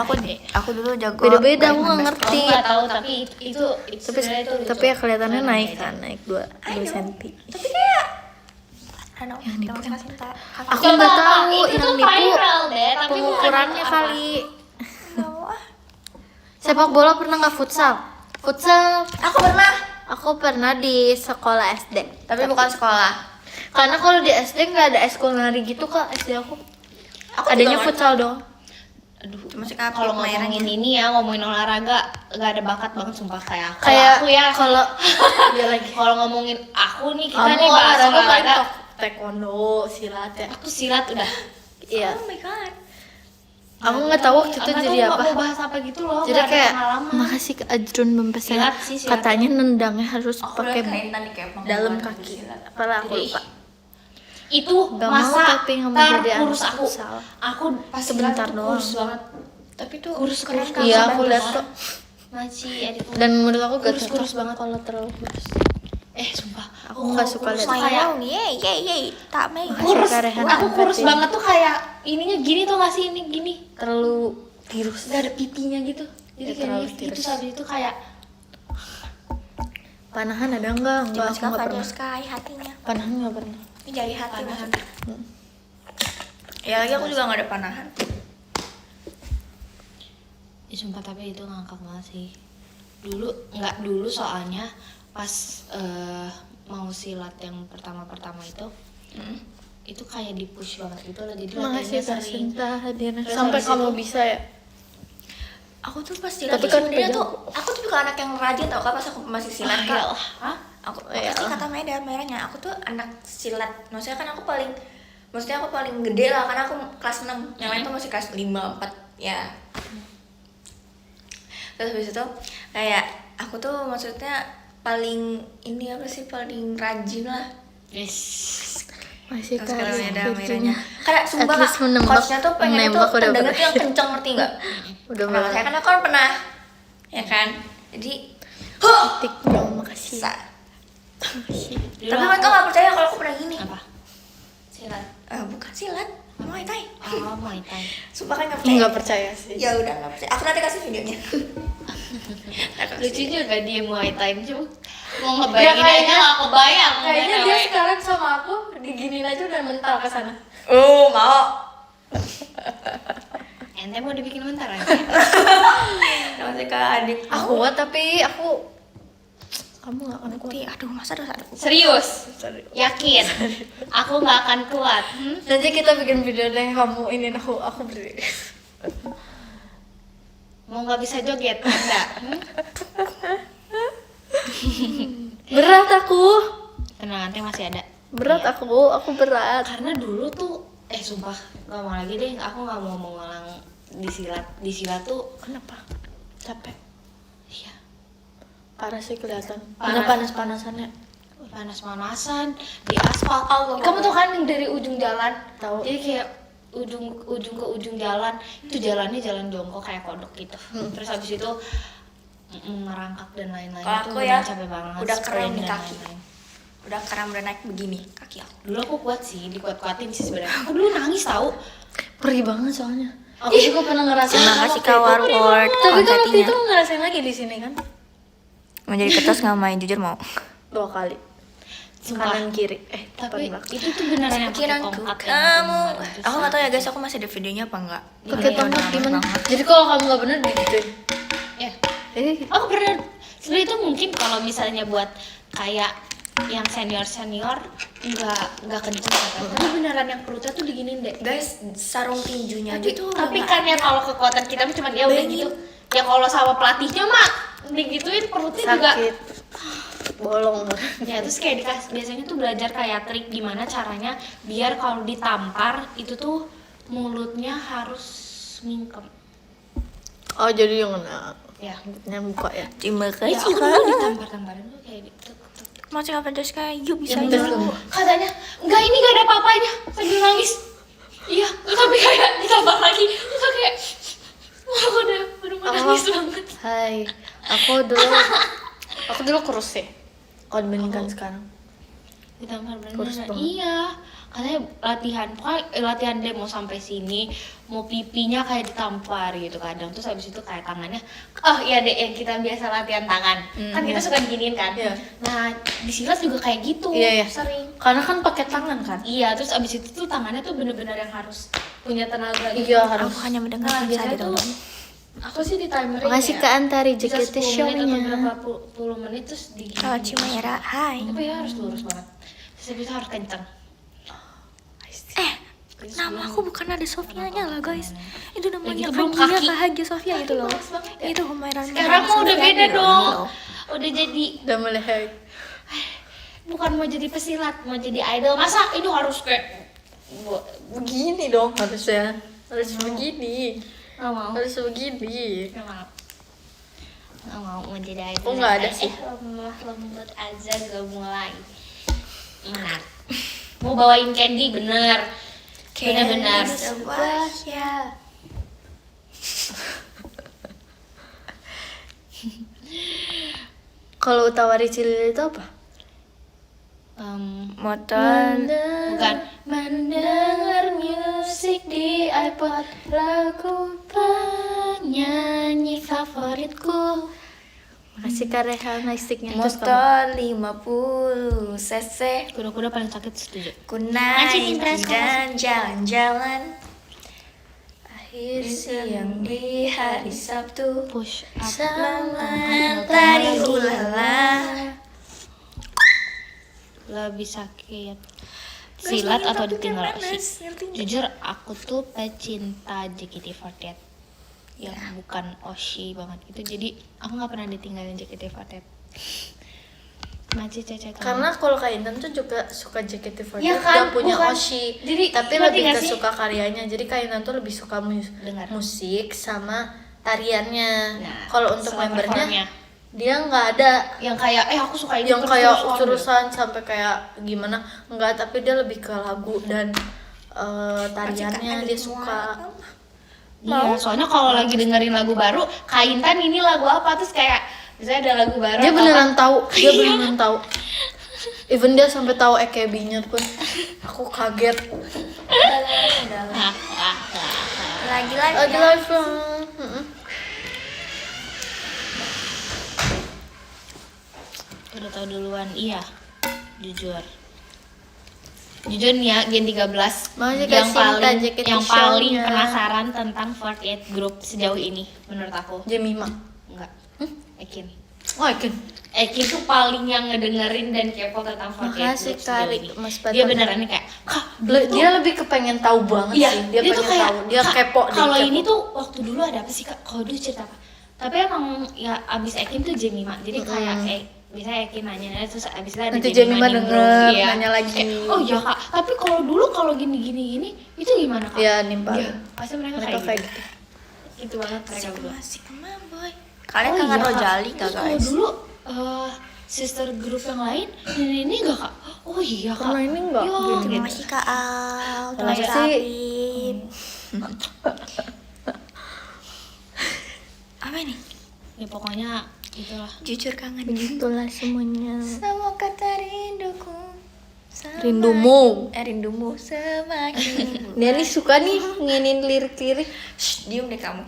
aku dulu jago.
Beda-beda, aku nggak
main
ngerti.
Aku nggak tahu tapi itu
Tapi
sebenarnya itu lucu.
tapi ya kelihatannya
Keren
naik
aja.
kan, naik 2 senti.
Tapi kayak
Yang nipu kan.
Cinta.
Aku
Coba
nggak
apa?
tahu
Itu
yang
tuh
nipu
viral deh, tapi
pengukurannya
bukan apa.
kali.
Nggak mau ah.
Sepak bola pernah nggak futsal? Futsal
Aku pernah.
aku pernah di sekolah SD.
Tapi bukan sekolah.
Karena kalau di SD nggak ada eskul nari gitu kak, SD aku. Adanya
juga
futsal dong.
Aduh,
Cuma si Kapi
kalau
mainannya.
ngomongin ini ya, ngomongin olahraga nggak ada bakat banget sumpah kayak aku.
Kayak
Kalau aku ya,
kalau dia lagi.
kalau ngomongin aku nih kita
Kamu
nih bahas
olahraga paling
olahraga.
taekwondo, silat ya.
Aku silat udah.
Iya.
Oh my god.
Aku nggak tahu waktu itu
Nggak
jadi
tahu
apa.
Mau bahas apa gitu loh.
Jadi
nggak ada
kayak
pengalaman.
makasih ke Ajrun Bempesnya.
Silat sih, silat.
Katanya nendangnya harus
Aku
pakai
udah keren tadi kayak
dalam
pengukuran
kaki.
silat.
Apalah aku
Jadi,
lupa.
itu
Nggak mau
masa
tapi nggak mau jadi anak
kurus aku.
futsal.
Aku pas
Sebentar
silat tuh
doang.
kurus banget.
Tapi tuh
Kurus keren kan?
Iya,
Sampai
aku lihat
besar.
kok.
Masih edit.
Dan menurut aku gak
Kurus-kurus
cocok
banget.
kalau terlalu kurus.
Sumpah.
Aku nggak suka
kurus
lihat.
tuh kayak
Yeay, tak main.
kurus.
Suka rehan
Aku
angkat
kurus
ini.
banget tuh kayak ininya gini tuh nggak sih ini gini.
Terlalu tirus.
Gak ada pipinya gitu. Jadi
Ya, terlalu
kayak
tirus.
itu habis itu kayak
Panahan ada enggak? Enggak, aku nggak pernah.
Sky hatinya.
Panahan nggak pernah.
Ini jari hati
panahan.
maksudnya. Ya lagi aku juga nggak ada panahan.
Ya, sumpah tapi itu ngangkat banget sih. Dulu soalnya pas mau silat yang pertama itu itu kayak di push banget gitu loh. Jadi
Makasih
latihannya
Kak
sering.
Sinta hadirnya.
Terus
Sampai
habis
kamu
itu-
bisa ya.
Aku tuh pas silat
Tapi
tuh
kan
sebenarnya
beda.
tuh aku tuh bukan anak yang rajin tau kak pas aku masih silat kak.
iyalah. Hah?
Aku
Iya.
pasti kata Meda merahnya. Aku tuh anak silat. Maksudnya kan aku paling gede lah karena aku kelas 6. Yang lain tuh masih kelas 5, 4 ya. Terus habis itu kayak aku tuh maksudnya paling ini apa sih paling rajin lah.
Yes.
Masih
Terus
Kak
kalau
Sinta.
ada merahnya. Karena sumpah
At least
kak,
menembak-
coachnya tuh pengen tuh
menembak udah
tendangnya tuh
berani.
yang kenceng ngerti nggak?
Udah
Nah, saya kan aku kan pernah ya kan. Jadi
tik dong, makasih.
bisa.
Makasih.
Dulu
Tapi mereka nggak percaya kalau aku pernah gini.
apa? Silat.
Bukan silat, Muay Thai.
Oh, Muay Thai.
Sumpah kan nggak percaya.
Enggak percaya sih.
Ya udah nggak percaya. Aku nanti kasih videonya.
Lucu juga dia Muay Thai cuma mau
Ya,
ngebayangin aja
kayaknya-
nggak kebayang.
Kayaknya dia
Cewek.
sekarang sama aku diginiin aja udah mental ke sana.
Oh mau.
Ente mau dibikin bentar aja.
Masih ke adik.
Aku kuat tapi aku kamu gak akan kuat.
Aduh masa dosa adikku.
Serius? Yakin? Aku nggak akan kuat.
Nanti kita bikin video deh kamu ini aku berdiri.
Mau nggak bisa joget? Enggak.
Berat aku.
Tenang, nanti masih ada.
Berat
Iya.
aku berat.
Karena dulu tuh sumpah ngomong lagi deh, aku nggak mau mengulang di silat tuh.
Kenapa? Capek.
Iya,
Parah sih kelihatan.
Parah.
Nggak panas-panasannya.
panas-panasan di aspal.
Allah.
Kamu tuh kan yang dari ujung jalan,
Tahu.
jadi kayak ujung ke ujung jalan itu jalannya jalan jongkok kayak kodok gitu. Terus habis itu merangkak dan lain-lain.
Kalau
Itu
aku
beneran
ya,
capek banget.
udah kram
sprain
nih
dan
kaki.
lain-lain.
Udah kram udah naik begini kaki aku.
Dulu aku kuat sih, dikuat-kuatin sih sebenarnya. Aku dulu nangis tahu.
Perih banget soalnya. Aku juga pernah ngerasain.
Terima
sama
kasih
kayak
Kak
itu.
Warword
Tapi kan waktu
konsertinya.
itu ngerasain lagi di sini kan?
Mau jadi ketos nggak main jujur mau.
2 kali.
Sumpah.
Kanan kiri.
Tapi
depan belakang.
itu tuh beneran yang pakai
Pikiranku
tongkat yang
kamu.
kemarin itu
Aku
sih.
nggak tahu ya guys, aku masih ada videonya apa enggak.
Pakai tongkat gimana? Jadi kalau kamu nggak bener digituin.
Ya.
Eh,
Aku pernah sebenarnya itu mungkin kalau misalnya buat kayak yang senior nggak kenceng katanya. Tapi beneran yang perutnya tuh diginin deh.
Guys, sarung tinjunya aja
Tapi,
tuh.
tapi
nggak-
kan ya kalau kekuatan kita mah cuma dia udah
Bayangin.
gitu. Ya kalau sama pelatihnya mah digituin perutnya juga.
sakit. Bolong.
Ya terus kayak biasanya tuh belajar kayak trik gimana caranya biar kalau ditampar itu tuh mulutnya harus mingkem.
Oh, jadi yang kena
Ya.
yang buka ya.
Terima
Ya
kasih
aku dulu ditampar-tamparin tuh kayak gitu.
Masih apa guys kayak you bisa
Yang
aja.
tes kamu.
Katanya enggak ini enggak ada apa-apanya sambil nangis. Iya, tapi kayak ditampar lagi. Itu kayak aku udah nangis banget.
Hai, aku dulu kurus sih. Kalau dibandingkan sekarang.
ditampar
Kurus
bener.
banget.
Iya, katanya latihan demo sampai sini, mau pipinya kayak ditampar gitu kadang. Terus habis itu kayak tangannya, oh iya deh yang kita biasa latihan tangan, kan kita suka diginiin kan.
Iya.
Nah di silat juga kayak gitu,
Iya, iya.
sering.
Karena kan pakai tangan kan.
Iya, terus abis itu tuh tangannya tuh bener-bener yang harus punya tenaga gitu.
Iya, harus.
Aku hanya
Nah
mendengarkan
biasanya
saja
tuh
dong.
aku sih di timerin
Makasih
ya,
Kak Antari
bisa
JKT
10 menit atau
show-nya.
berapa puluh menit terus digini.
Oh, Cimayra, hai.
Tapi ya harus lurus banget. Terus habis itu harus kencang.
Nama aku bukan ada Sofianya lah guys. Itu namanya
gitu
kan
belum
dia
kaki.
Bahagia Sofia itu loh.
Males banget ya.
Itu Humayran.
Sekarang mah udah beda dong. Udah jadi
Udah mulai hack.
bukan mau jadi pesilat, mau jadi idol. Masa itu harus kayak
Begini dong harusnya. Harus begini.
nggak mau.
Harus begini.
Nggak mau. Nggak mau jadi idol.
Oh, nggak ada sih.
Lemah lembut aja gak mulai. Benar. Mau bawain candy bener. Bener-bener.
Sebuah ya.
Kalau Utawari Cilili itu apa?
Motor.
Bukan. Mendengar musik di iPod, lagu penyanyi favoritku.
Makasih Kak Rehana sticknya.
Motor 50 cc.
Kuda-kuda paling sakit setuju.
Ku
Ngacin
naik
interest
dan jalan-jalan. Akhir siang di hari Sabtu.
Push up.
Selamat hari ulala.
Lebih sakit silat atau ditinggal Oshi? Jujur aku tuh pecinta JKT48 yang bukan Oshi banget gitu. Jadi aku nggak pernah ditinggalin JKT48. Masih Cece kamu?
Karena kalau Kak Intan tuh juga suka JKT48,
Ya kan,
udah punya
bukan.
Oshi.
Jadi,
tapi
ngerti
lebih
nggak
ke
sih?
suka karyanya. Jadi Kak Intan tuh lebih suka
Dengar.
musik sama tariannya.
Nah,
Kalau untuk
setelah
membernya
performnya.
dia nggak ada
yang kayak aku suka ini
yang kayak
terus-terusan
terusan sampai kayak gimana, enggak, tapi dia lebih ke lagu dan tariannya dia suka.
Iya, soalnya kalau lagi dengerin lagu baru, Kak Intan ini lagu apa terus kayak misalnya ada lagu baru
Dia
atau
beneran
apa.
tahu, dia
Iya.
beneran tahu. Even dia sampai tahu EKB-nya pun. Aku kaget.
Lagi
Lagi live.
Udah tahu duluan, iya. Jujur nih ya, Gen 13
Makasih Kak
yang
Sinta,
paling
JKT
yang paling
show-nya.
penasaran tentang 48 Group sejauh ini menurut aku.
Jemima.
Enggak. Ekin.
Oh, Ekin.
Ekin tuh paling yang ngedengerin dan kepo tentang 48
Makasih,
Group sejauh
Kak,
ini.
Mas
Dia
Batak.
beneran nih kayak, Kak,
Dia lebih kepengen tahu banget
iya,
sih. Dia
tuh
pengen
kayak,
tahu. Dia
"Kak,
kepo deh.
kalau
kepo.
ini tuh waktu dulu ada apa sih Kak? Kalau dulu cerita apa? Tapi emang ya abis Ekin tuh Jemima. Jadi kayak bisa Ekin nanya terus abis itu ada
Nanti Jemima
nimbrung,
denger,
iya.
nanya lagi.
Kayak, oh iya Kak, tapi kalau dulu kalau gini itu gimana Kak?
Iya, nimpal.
Iya, pasti mereka
Mereka
kayak
kayak
gitu.
gitu.
Gitu banget mereka berdua.
Masih kemana boy? Kalian kangen
Kak.
Rojali
Terus
gak
kalau
guys?
dulu sister group yang lain ini enggak Kak? Oh iya Kak.
Kalau ini enggak,
Iya,
gitu.
Terima
gitu.
kasih Kak Al.
Terima
Terima kasih Kak
kasih.
Apip. Apa ini?
Ya pokoknya itulah.
Jujur kangen.
Begitulah semuanya.
Sama kata rinduku.
Rindumu.
Rindumu semakin.
Dia nih suka nih nginin lirik-lirik.
Shh, diem deh kamu.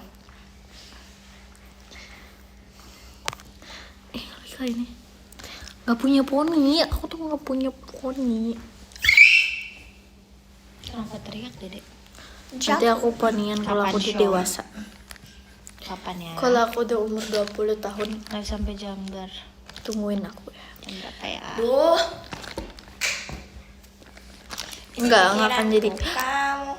Kali ini nggak punya poni. Aku tuh nggak punya poni.
Kenapa teriak Dedek?
Nanti aku ponian kalau aku udah
Kapan show?
dewasa.
Kapan ya?
Kalau aku udah umur 20 tahun,
Live sampai jam
tungguin aku ya.
berapa ya?
Duh.
Enggak akan jadi.
Kamu.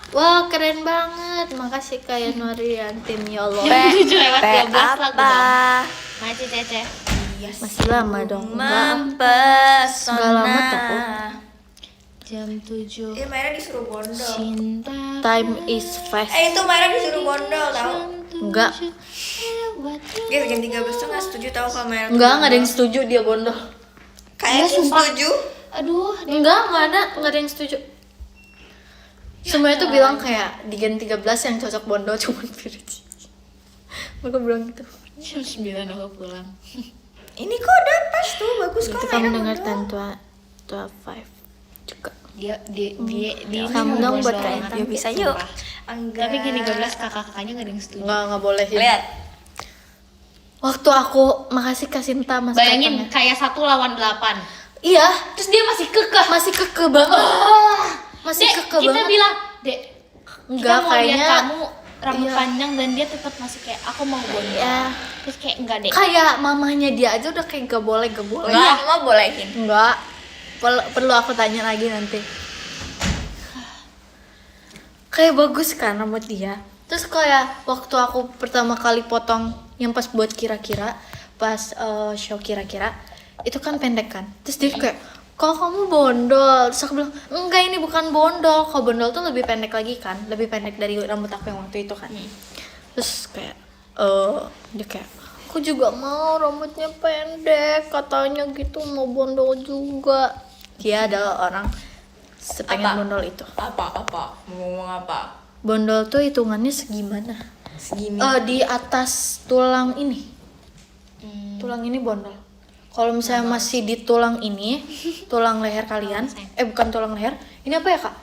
Wah, keren banget. Makasih Kak Yanuari Yantin, ya Allah.
Jujur lewat 12 lagu
apa?
dong. Masih Cece.
Masih lama dong. Enggak.
Mempesona.
Nggak lama tau.
Jam 7.
Maira disuruh bondol.
Cinta.
Time is fast.
Itu Maira disuruh bondol tau.
Enggak.
Guys, Gen 13 tuh gak setuju tau kalau Maira tuh
Enggak ada
bondol.
yang setuju dia bondol.
Kayak
sumpah.
setuju.
Aduh,
Enggak ada yang setuju. Semuanya tuh bilang kayak di Gen 13 yang cocok bondol cuma Virgi. Mereka bilang gitu.
jam 9 aku pulang.
Ini kok udah pas tuh, bagus kok
Itu
Maira
kamu dengar
bondol.
Tantua 12.5 juga.
Dia ini
Samdong buat
kayak
Kak Intan.
Ya bisa yuk. Enggak.
Tapi gini 12 kakak-kakaknya gak ada yang setuju.
Nggak boleh.
Lihat.
Waktu aku makasih Kak Sinta Mas
Bayangin
Kaitangnya.
kayak 1 lawan 8.
Iya,
Terus dia masih kekeh.
masih kekeh banget. Masih
Dek,
kekeh
kita
banget.
bilang, Dek,
Enggak,
kita mau lihat
kayaknya
kamu rambut
iya.
panjang dan dia tetap masih kayak aku mau gondrong.
Iya.
Terus kayak enggak deh.
kayak mamahnya dia aja udah kayak gak boleh.
Enggak, mama bolehin.
Enggak. Perlu aku tanya lagi nanti. Kayak bagus kan rambut dia. Terus kayak waktu aku pertama kali potong yang pas buat kira-kira, pas show kira-kira, itu kan pendek kan. Terus dia kayak, kok kamu bondol? Terus aku bilang, enggak ini bukan bondol. Kalau bondol tuh lebih pendek lagi kan, lebih pendek dari rambut aku yang waktu itu kan. Terus kayak, dia kayak, aku juga mau rambutnya pendek, katanya gitu mau bondol juga. Dia adalah orang sepengen
Apa?
bondol itu.
Apa? Mau ngomong apa?
Bondol tuh hitungannya segimana?
Segini.
Di atas tulang ini. Tulang ini bondol. Kalau misalnya masih di tulang ini, tulang leher kalian, bukan tulang leher. Ini apa ya, Kak?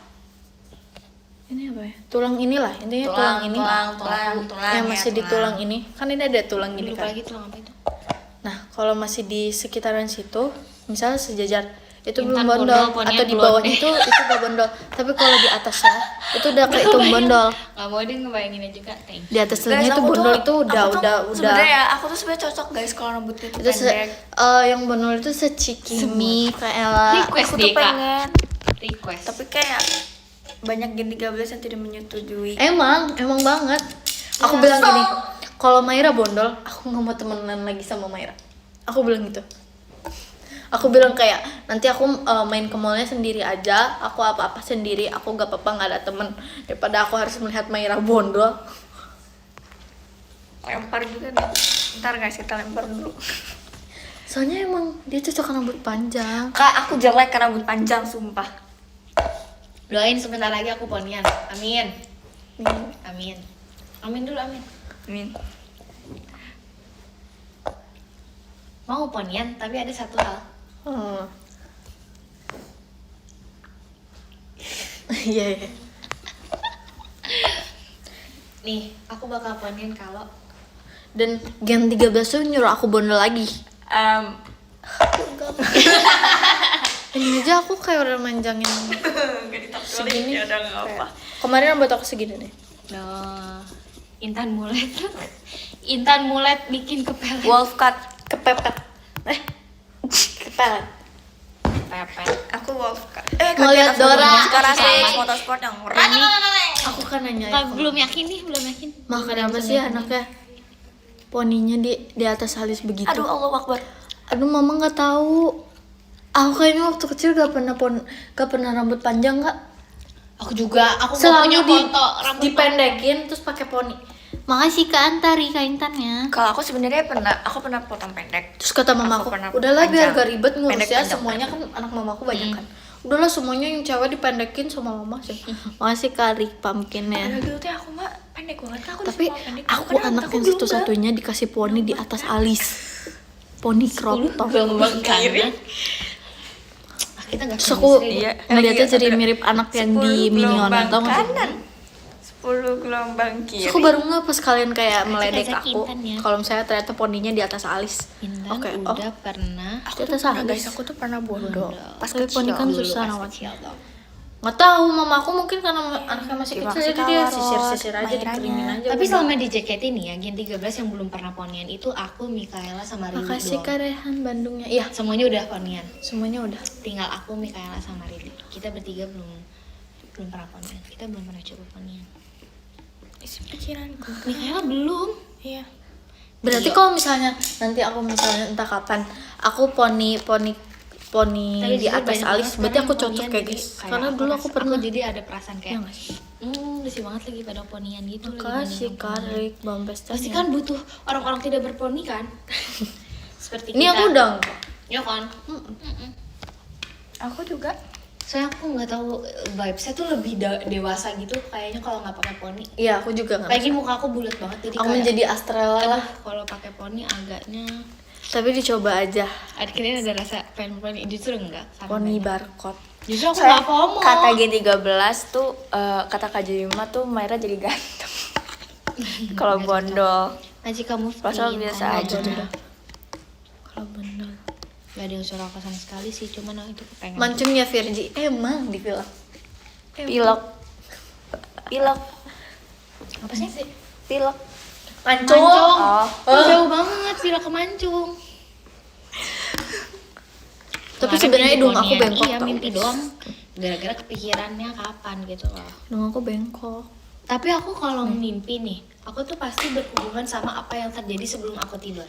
Ini apa ya? Tulang inilah, intinya tulang ini.
tulang
Yang masih di tulang ini. Kan ini ada tulang gini
Lupa
kan.
lagi tulang apa itu?
Nah, kalau masih di sekitaran situ, misalnya sejajar, itu
Intan
belum
bondol,
bondol.
poninya
Atau di
belum.
bawahnya itu gak bondol. Tapi kalau di atasnya, itu udah kayak itu bondol.
Gak mau dia ngebayanginnya juga. Thank you.
Di atasnya itu bondol itu udah.
Sebenarnya aku tuh sebenarnya cocok guys kalau rambutnya tuh
Itu
pendek.
yang benar itu secikimi Kak Ella.
Request
Aku
deh,
tuh
Kak.
pengen.
Request.
Tapi kayak banyak gen 13 yang tidak menyetujui.
Emang banget. Aku bilang gini, kalau Maira bondol, aku nggak mau temenan lagi sama Maira. Aku bilang gitu. Aku bilang kayak nanti aku main ke mallnya sendiri aja, aku apa-apa sendiri, aku gak apa-apa nggak ada temen daripada aku harus melihat Maira bondol.
Lempar juga nih. Ntar guys kita lempar dulu.
Soalnya emang dia cocok rambut panjang.
Kak, aku jelek karena rambut panjang sumpah.
Doain sebentar lagi aku ponian. Amin. Amin. Amin dulu, amin.
Amin.
Mau ponian, tapi ada satu hal.
Iya.
Nih, aku bakal ponian kalau
Dan Gen 13 tuh nyuruh aku bondol lagi. Ini aja aku kayak udah manjangin segini.
Ya udah nggak apa.
Kemarin rambut aku segini nih.
Intan Mulet. Intan Mulet bikin kepelet.
Wolf cut.
Kepepet. Kepelet.
Pepet.
Aku wolf cut.
Mau lihat Dora.
Sekarang
Sama.
sih motorsport yang
Ini
Aku kan nanya
belum yakin nih, belum yakin.
Makan apa sih anaknya? Poninya di atas alis begitu.
Aduh Allah Akbar.
Aduh, mama nggak tahu. Aku kayaknya waktu kecil gak pernah rambut panjang Kak.
Aku juga, aku nggak
Selalu
punya foto rambut
dipendekin terus pakai poni. Makasih Kak Antari Kak Intannya.
Kalau aku sebenarnya aku pernah potong pendek.
Terus kata mamaku,
Aku pernah
udahlah biar
panjang.
gak ribet ngurusnya,
Pendek-pendek.
semuanya kan anak mamaku banyak kan. Udahlah semuanya yang cewek dipendekin sama mama sih. Makasih Kak Rik pumpkinnya.
Udah gitu tuh aku mah pendek banget. Aku
Tapi
semua pendek.
aku
Padahal
anak
aku
yang
gelombang.
satu-satunya dikasih poni di atas alis. Poni crop top.
gelombang kanan. Kita nggak
Terus aku
Iya.
ngeliatnya
Iya,
jadi
ada
mirip anak yang
10
di Minion
gelombang
atau nggak sih?
kanan. 10 gelombang kiri.
Terus aku baru nggak pas kalian kayak meledek
Kasih
aku
Intan ya.
kalau misalnya ternyata poninya di atas alis.
Intan
Oke,
udah pernah.
Di atas
pernah,
alis.
guys, aku tuh pernah bodoh. Pas
Tapi poni kan
Dulu
susah
pas
rawat.
kecil tuh.
Nggak tahu, mama aku mungkin karena anaknya masih
Terima
kecil
kasih,
jadi dia
Kak
sisir-sisir
Warot,
aja, dikeringin
mainannya.
aja.
Tapi
udah.
selama di JKT nih ya, Gen 13 yang belum pernah ponian itu aku, Mikaela sama Rili
Makasih
doang.
Kak Rehan Bandungnya. Iya,
Semuanya udah ponian.
semuanya udah.
Tinggal aku, Mikaela sama Rili. Kita bertiga belum pernah ponian. Kita belum pernah coba ponian.
Isi pikiranku.
Mikaela belum.
Iya.
Berarti kalau misalnya nanti aku misalnya entah kapan aku poni
Tapi
di
jujur
atas
banyak
alis,
banget
berarti aku
sekarang
cocok
ponian,
kayak
jadi
guys.
kayak
Karena dulu aku pernah.
jadi ada perasaan
Iya
kayak
nggak sih?
bersih banget lagi pada ponian gitu. lagi
Makasih
banding
Kak
ponian.
Rik, Bambes
Pasti kan butuh orang-orang tidak berponi kan. Seperti
Ini
kita.
aku udah enggak.
Ya kan.
Aku juga.
Soalnya aku nggak tahu vibesnya tuh lebih dewasa gitu kayaknya kalau nggak pakai poni.
Iya, aku juga enggak.
Lagi muka aku bulat banget jadi
Aku
kayak,
menjadi Astrella lah.
aduh, kalau pakai poni agaknya
Tapi dicoba aja.
Akhirnya ada rasa pengen justru enggak.
Poni barcode.
Justru aku
Soalnya
nggak FOMO.
kata G13 tuh kata Kak Jelima tuh Maira jadi ganteng. Kalau bondol.
Aji kamu
Pasal biasa aja
tuh.
dah.
Kalau bener.
Gak ada yang suruh aku sama sekali sih, cuman aku itu kepengen.
Mancung ya Virgi. Emang di film.
Pilek. Pilek.
Apa sih?
Pilek.
Mancung.
Oh.
Jauh banget bila ke Mancung.
Tapi
Kemarin
sebenarnya
mimpi
hidung aku
ponian.
bengkok
Iya
tau.
mimpi doang. Gara-gara kepikirannya kapan gitu loh.
Hidung aku bengkok.
Tapi aku kalau mimpi nih, aku tuh pasti berhubungan sama apa yang terjadi sebelum aku tidur.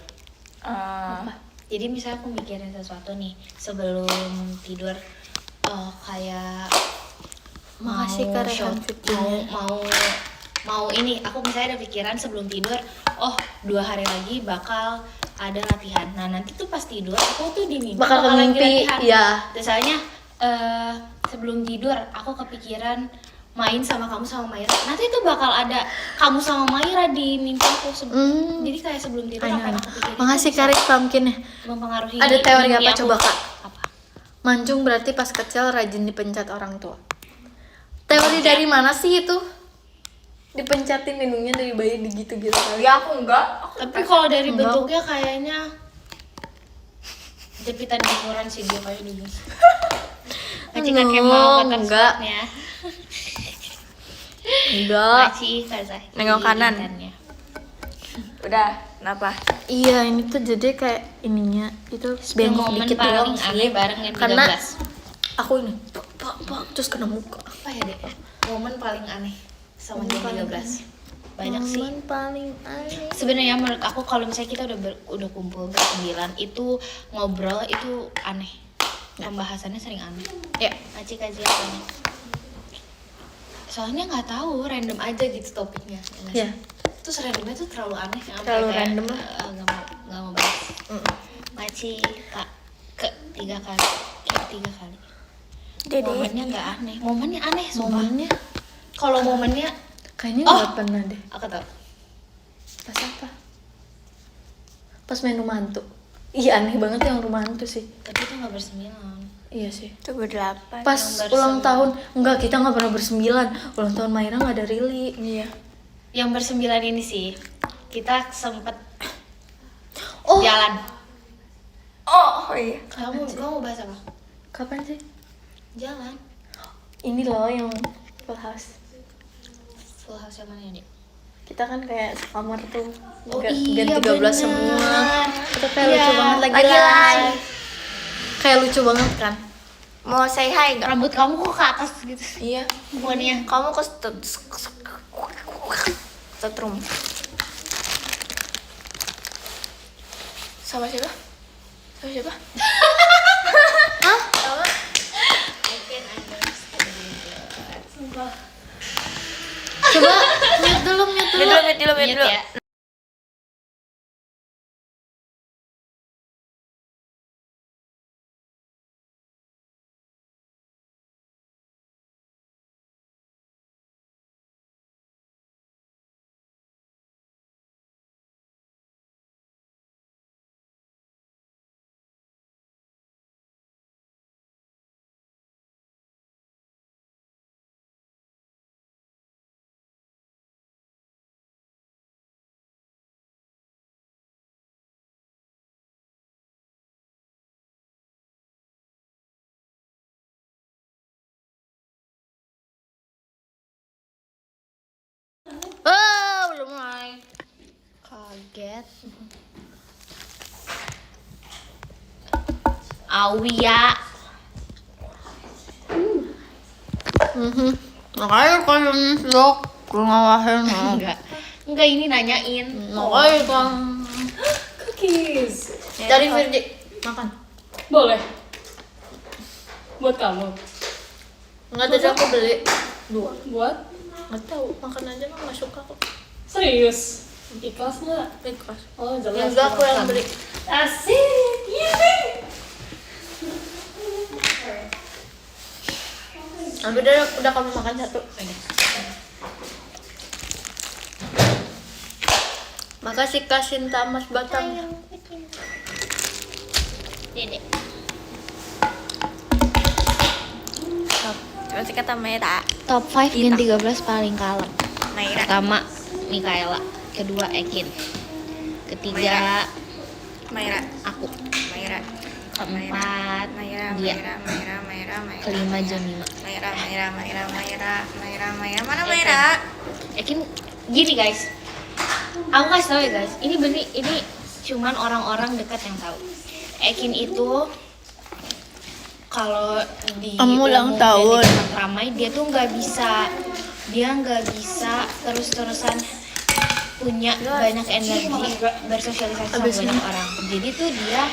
Jadi misalnya aku mikirin sesuatu nih sebelum tidur, kayak
Makasih
mau
Kak Rehan
shop-
Fitri-nya.
mau ini, aku misalnya ada pikiran sebelum tidur, 2 hari lagi bakal ada latihan. Nah nanti tuh pas tidur aku tuh di mimpi
Bakal ke
lagi
mimpi,
latihan.
iya.
Misalnya sebelum tidur aku kepikiran main sama kamu sama Maira. Nanti tuh bakal ada kamu sama Maira di mimpi aku. Jadi kayak sebelum tidur apa yang aku pikirin.
Makasih
itu
Karik pumpkinnya.
bisa mempengaruhi.
Ada teori
mimpi
apa
aku.
coba Kak?
Apa?
Mancung berarti pas kecil rajin dipencet orang tua. Teori dari mana sih itu? Dipencetin hidungnya dari bayi gitu-gitu kali.
Ya aku enggak.
Tapi kalau dari
Enggak.
bentuknya kayaknya jepitan jemuran sih dia kayak dulu. Maci kakek mau
enggak.
watersportnya.
Enggak.
Maci Kazah.
Nengok kanan. Udah, kenapa?
Iya, ini tuh jadi kayak ininya itu bengkok
Momen
dikit
paling
doang
aneh
sih.
bareng yang 13.
Karena aku ini pak terus kena muka.
Apa ya deh? Momen paling aneh sama
Momen
jam
paling
13. Banyak sih.
Momen paling aneh.
Sebenarnya menurut aku kalau misalnya kita udah kumpul bersembilan itu ngobrol itu aneh. Pembahasannya sering aneh.
Ya,
Aci kaji apanya? Soalnya nggak tahu, random aja gitu topiknya. nggak sih?
ya.
Terus randomnya tuh terlalu aneh. Sampai
Terlalu
kayak,
random lah.
Nggak mau bahas. Maci kak ke 3 kali. Kayak 3 kali.
Dede.
Momennya nggak aneh. Momennya aneh. Sumpah.
Momennya
Kalau momennya
kayaknya
Oh.
nggak pernah deh.
aku tahu.
Pas apa? Pas main rumah hantu. Iya aneh banget yang rumah hantu sih.
Tapi itu nggak bersembilan.
Iya sih.
Itu berdelapan.
Pas
Yang
ulang
bersembilan.
tahun enggak, kita nggak pernah bersembilan. Ulang tahun Maira nggak ada Rili. Iya.
Yang bersembilan ini sih kita sempet
Oh.
jalan.
Oh iya.
Kamu mau bahas apa?
Kapan sih?
Jalan.
Ini loh yang full house.
Full house yang mana ya, Dek?
Kita kan kayak sekamar tuh.
Oh
Gen
iya,
13
bener.
semua. Kita kayak
Iya,
lucu banget lagi
lagi
live. Kayak lucu banget kan?
Mau say hi enggak?
Rambut kamu kok ke atas gitu?
Iya.
Bukannya
Kamu ke setrum. Sama siapa? Sama siapa?
Hah?
Sama
Coba mute dulu, mute dulu.
mute dulu.
mute ya?
Oh, belum mulai.
Kaget. Awia.
Makanya kalian vlog ngawahin.
Enggak ini nanyain.
Makanya kan.
Cookies.
Dari Virgi makan.
Boleh. Buat kamu.
Enggak, tadi aku beli 2.
Buat?
Nggak tahu, makan aja mah nggak suka kok.
Serius. Ikhlas nggak?
Ikhlas.
Oh jelas.
Yang enggak aku yang beli.
Asik. Yeay.
Ambil udah kamu makan 1. Makasih Kak Sinta Mas Batam.
Dede.
Terus kata Maira.
Top 5 Gen 13 paling kalem.
Maira.
Pertama, Mikaela. Kedua, Ekin. Ketiga,
Maira.
aku.
Maira.
Keempat,
Maira.
dia.
Maira.
Kelima, Jamila.
Maira. Mana Maira?
Ekin, gini guys. Aku kasih tau ya guys. Ini cuman orang-orang dekat yang tahu. Ekin itu kalau di
Kamu ulang
umum dan
tahun.
di tempat ramai dia tuh nggak bisa terus-terusan punya banyak energi bersosialisasi sama banyak orang. Jadi tuh dia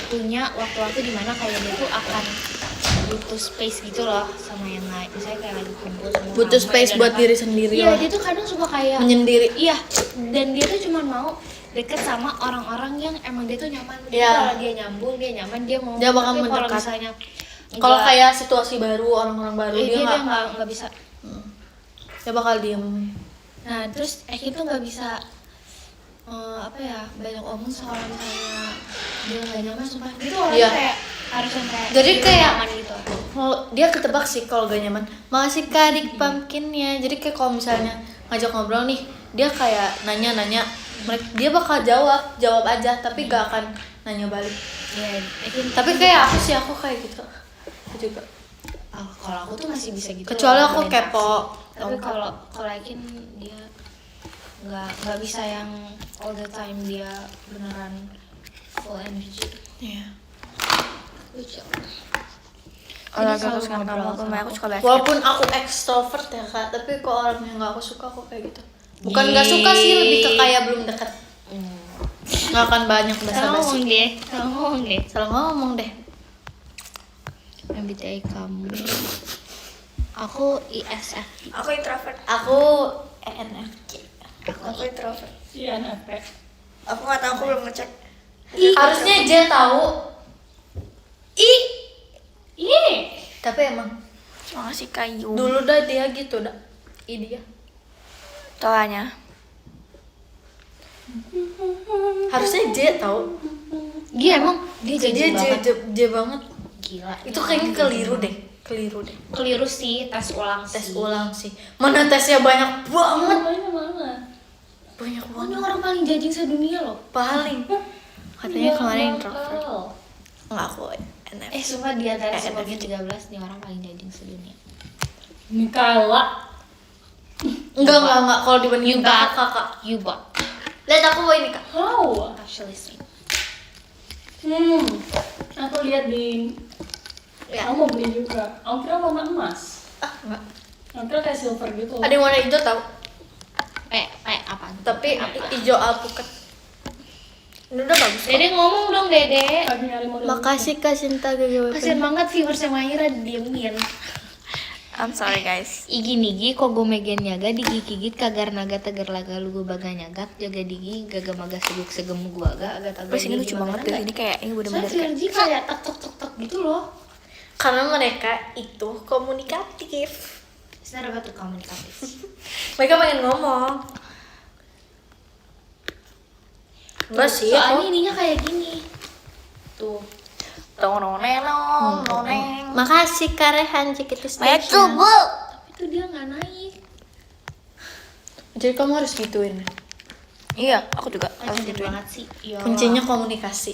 punya waktu-waktu dimana kayak dia tuh akan butuh space gitu loh sama yang lain. Misalnya kayak lagi kumpul sama
Butuh
teman
space
dan
buat
apa.
diri sendiri
Iya,
lah.
dia tuh kadang suka kayak
Menyendiri.
iya, dan dia tuh cuma mau deket sama orang-orang yang emang dia tuh nyaman.
Iya.
Kalau dia nyambung, dia nyaman, dia mau.
Dia bakal
Tapi kalau
mendekat.
misalnya
Kalau
enggak,
kayak situasi baru, orang-orang baru dia
dia
nggak,
nggak bisa.
dia bakal diem.
Nah, terus Eki tuh nggak bisa apa ya, banyak omong soal misalnya dia nggak nyaman, sumpah. Itu orangnya
Iya.
kayak harus yang kayak
Jadi
dia
kayak
nyaman gitu.
Kalau dia ketebak sih kalau gak nyaman. Makasih Kak adik pumpkinnya. Jadi kayak kalau misalnya ngajak ngobrol nih, dia kayak nanya-nanya, dia bakal jawab aja, tapi gak akan nanya balik.
Iya, Eki.
Tapi kayak aku kayak gitu. Aku juga.
Kalau aku tuh masih bisa gitu.
Kecuali
loh,
aku
berinteraksi.
kepo.
Tapi kalau Ekin dia nggak bisa yang all the time dia beneran full energy.
Iya.
Lucu.
Olahraga
selalu
kesukaan kamu
ngobrol
apa?
sama
Aku suka basket.
Walaupun aku ekstrovert ya Kak, tapi kok orang yang gak aku suka aku kayak gitu. Bukan gak suka sih, lebih ke kayak belum dekat. Gak akan banyak basa-basi.
Salah ngomong deh.
Salah ngomong deh.
MBTI kamu. Aku ISFP.
Aku introvert.
Aku ENFJ.
Aku introvert.
Iya, NFP.
Aku nggak tahu, aku belum ngecek.
Harusnya J tahu.
Iya.
Tapi emang
Makasih kayu.
dulu dah dia gitu dah. Dia.
Toanya.
Harusnya J tahu.
Dia emang dia
Dia
jadi banget.
J banget.
Gila.
Itu kayaknya keliru deh.
Keliru sih, tes ulang
Tes
sih.
ulang sih. Mana tesnya banyak banget.
Namanya mana?
Banyak
Ini
banget.
orang paling judging sedunia loh.
Paling. Katanya
Iya,
kemarin
nakal.
introvert. Enggak aku NFJ.
Sumpah di antara semua
NFJ.
13 nih orang paling judging sedunia.
Mikaela.
Enggak. Kalau dibandingin kakak.
You bot.
Lihat aku bawa ini Kak.
How?
Actually same.
Aku lihat di.
Ya.
Aku mau beli juga. Aku kira warna emas.
Enggak.
Aku kira kayak silver gitu.
Ada yang warna hijau tahu.
Apa?
Tapi hijau alpukat. Ini udah bagus.
Dede ngomong dong, Dede.
Lagi nyari model.
Makasih Kak Sinta GGWP.
Kasian banget viewersnya Mahira didiemin.
I'm sorry guys.
Igi nigi kogo megen nyaga digi gigit kagar naga tegar laga lugu baga nyagat jaga digi gaga maga seguk segemu gua aga taga.
Terus ini lucu banget tuh. Ini kayak ini bener-bener kayak.
Sinergi kayak tek tek tek tek gitu loh.
Karena mereka itu komunikatif.
Sebenarnya apa tuh komunikatif?
Mereka pengen ngomong. Enggak sih.
Soalnya
aku-
ininya kayak gini. Tuh.
Noneng.
Makasih Kak Rehan Cikitu
Maya
Station.
coba.
Tapi tuh dia nggak naik.
Jadi kamu harus gituin.
Iya, aku juga. Harus
Kasian
gituin.
banget sih. Ya
Kuncinya komunikasi.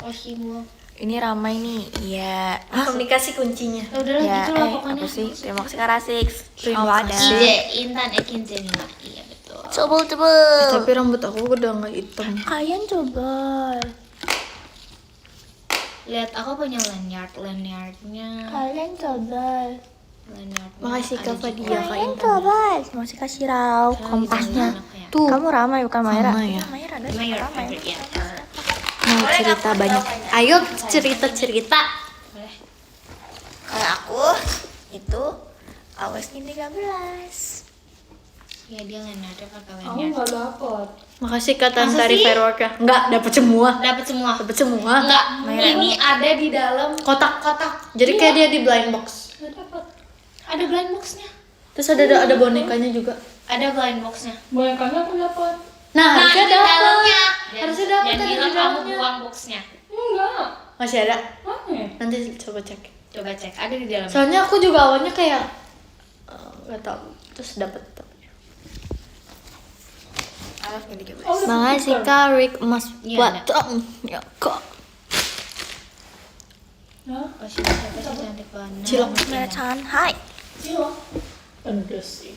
Oshimu.
Ini ramai nih. Iya.
Komunikasi kuncinya.
Ya udahlah
Ya,
gitu lah pokoknya.
apa sih? Terima kasih Kak Rasik.
Terima
Oh, ada.
kasih.
Ije, Intan, Ekin, Zenila. Iya betul.
Coba.
Tapi rambut aku udah nggak hitam.
Kalian coba.
Lihat aku punya lanyardnya.
Kalian coba.
Lanyardnya
Makasih
ada
Kak Fadia
juga.
Kak Intan.
Coba. Terima kasih Kak Sirau. Kompasnya.
Anaknya.
Tuh.
Kamu ramai bukan Maira?
Sama ya.
Iya, Maira ada
My
ramai.
favorite, ya.
Mau cerita banyak. Ayo cerita.
Boleh.
Kalau aku itu awas ini 13.
Ya dia lanyardnya pakai
Aku
lanyard.
nggak dapet.
Makasih Kak
Masa
Tantari
sih?
Firework-nya. Enggak, dapat semua.
Dapat semua.
Dapat semua.
Enggak,
Mainan.
ini ada di dalam
Kotak. Jadi kayak dia di blind box.
Nggak dapet.
ada blind boxnya.
Terus ada bonekanya juga.
Ada blind boxnya.
Bonekanya aku dapet.
Nah,
Nah,
harusnya
di
dapat.
dalamnya.
Harusnya dapat
Dan
ada di
bilang kamu
dalamnya.
buang boxnya.
Enggak.
Masih ada?
Mana ya?
Nanti coba cek.
Coba cek, ada di dalam.
Soalnya aku juga awalnya kayak nggak tahu, terus dapet.
Awas nggak dicoba.
Oh, udah
Makasih
ketukar.
Kak Rick Mas
Iya,
Batang ya Kak.
Hah?
Oh, siapa sih cantik banget.
Cilok.
Mecan, hai.
Cilok. Pedes sih.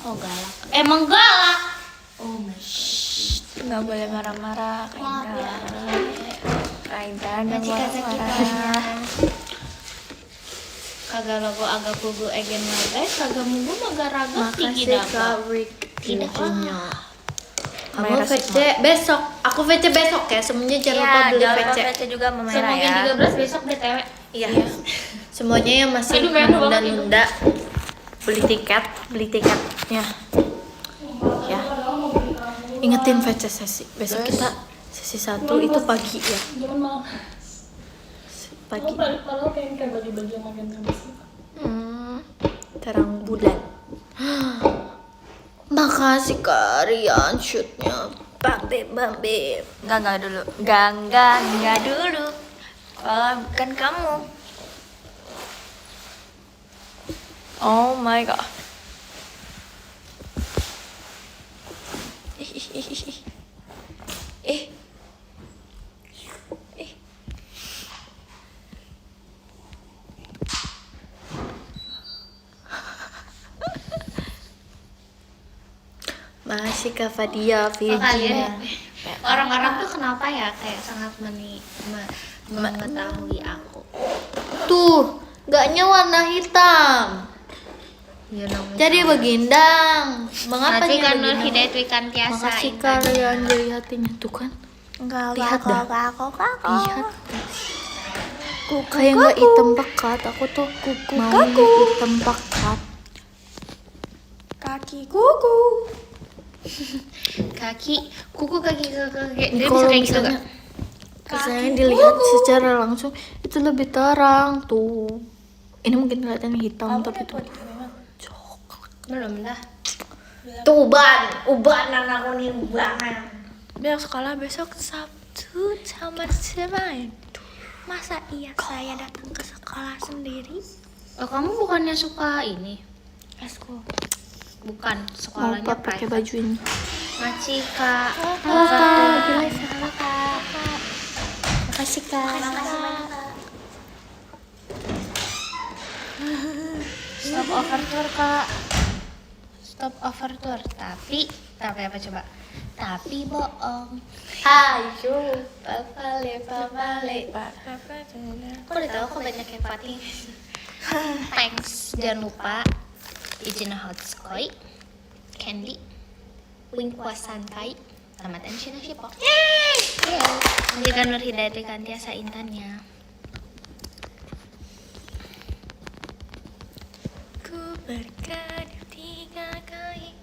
Oh galak. Emang galak. Oh my god.
Nggak boleh marah-marah,
Maaf ya.
Raida nggak
Macika
boleh
sakit
marah.
Kagak logo agak kugu egen guys, kagak mugu maga raga tinggi
Makasih
dapat.
Kak Rick
Tidak
VC-nya. Aku
Mayra
VC besok. Aku VC besok ya. Semuanya jangan lupa
Iya,
beli
jangan lupa
VC.
VC juga sama Mayra
Semoga
ya.
13 besok BTW.
Iya.
Semuanya yang masih
Aduh, Mayra banget
nunda-nunda beli tiketnya. Ya. Ingetin VC sesi. Besok kita sesi 1 itu pagi ya.
Jangan malas.
Pagi.
Padahal pengen kayak baju-baju yang makin habis.
Terang bulan. Makasih Kak Rian shootnya. Bambe.
Enggak dulu. Enggak dulu. Kalau bukan kamu. Oh my god. Eh.
Makasih Kak Fadia
Oh, kalian
Virginia.
orang-orang tuh kenapa ya kayak sangat mengetahui aku.
Tuh, gaknya warna hitam.
Ya namanya.
Jadi begindang. Mengapa
Nanti kan Nur
begindang?
Hidayat Wikan Tiasa.
Makasih Kak Rian dari hatinya tuh kan.
Enggak,
Lihat dah.
Lihat.
Lihat. Kayak nggak hitam pekat. Aku tuh maunya hitam pekat.
Kaki kuku.
Kaki dia
Ini
bisa
kalau
kayak gitu
misalnya,
gak?
misalnya dilihat secara langsung itu lebih terang tuh. Ini mungkin kelihatannya hitam tapi tuh
Belum dah.
tuh ubanan aku nih ubanan.
Besok sekolah besok Sabtu sama Senin. Masa iya saya datang ke sekolah sendiri?
Oh, kamu bukannya suka ini?
Eskul.
Bukan,
Mau
sekolahnya
pakai
private.
baju ini.
Maci Kak.
Makasih Kak.
Stop overture Kak. Stop overture. Tapi apa coba? Tapi bohong.
Ayo, papale.
Kok udah tahu kok banyak yang pating. Thanks. Jangan lupa izin hotskoy, candy, wingkwa santai, tamatan Cina Shipok. Yeay! Jika Nur Hidayat Wikan Tiasa intannya.
Ku berkadar 3 kali.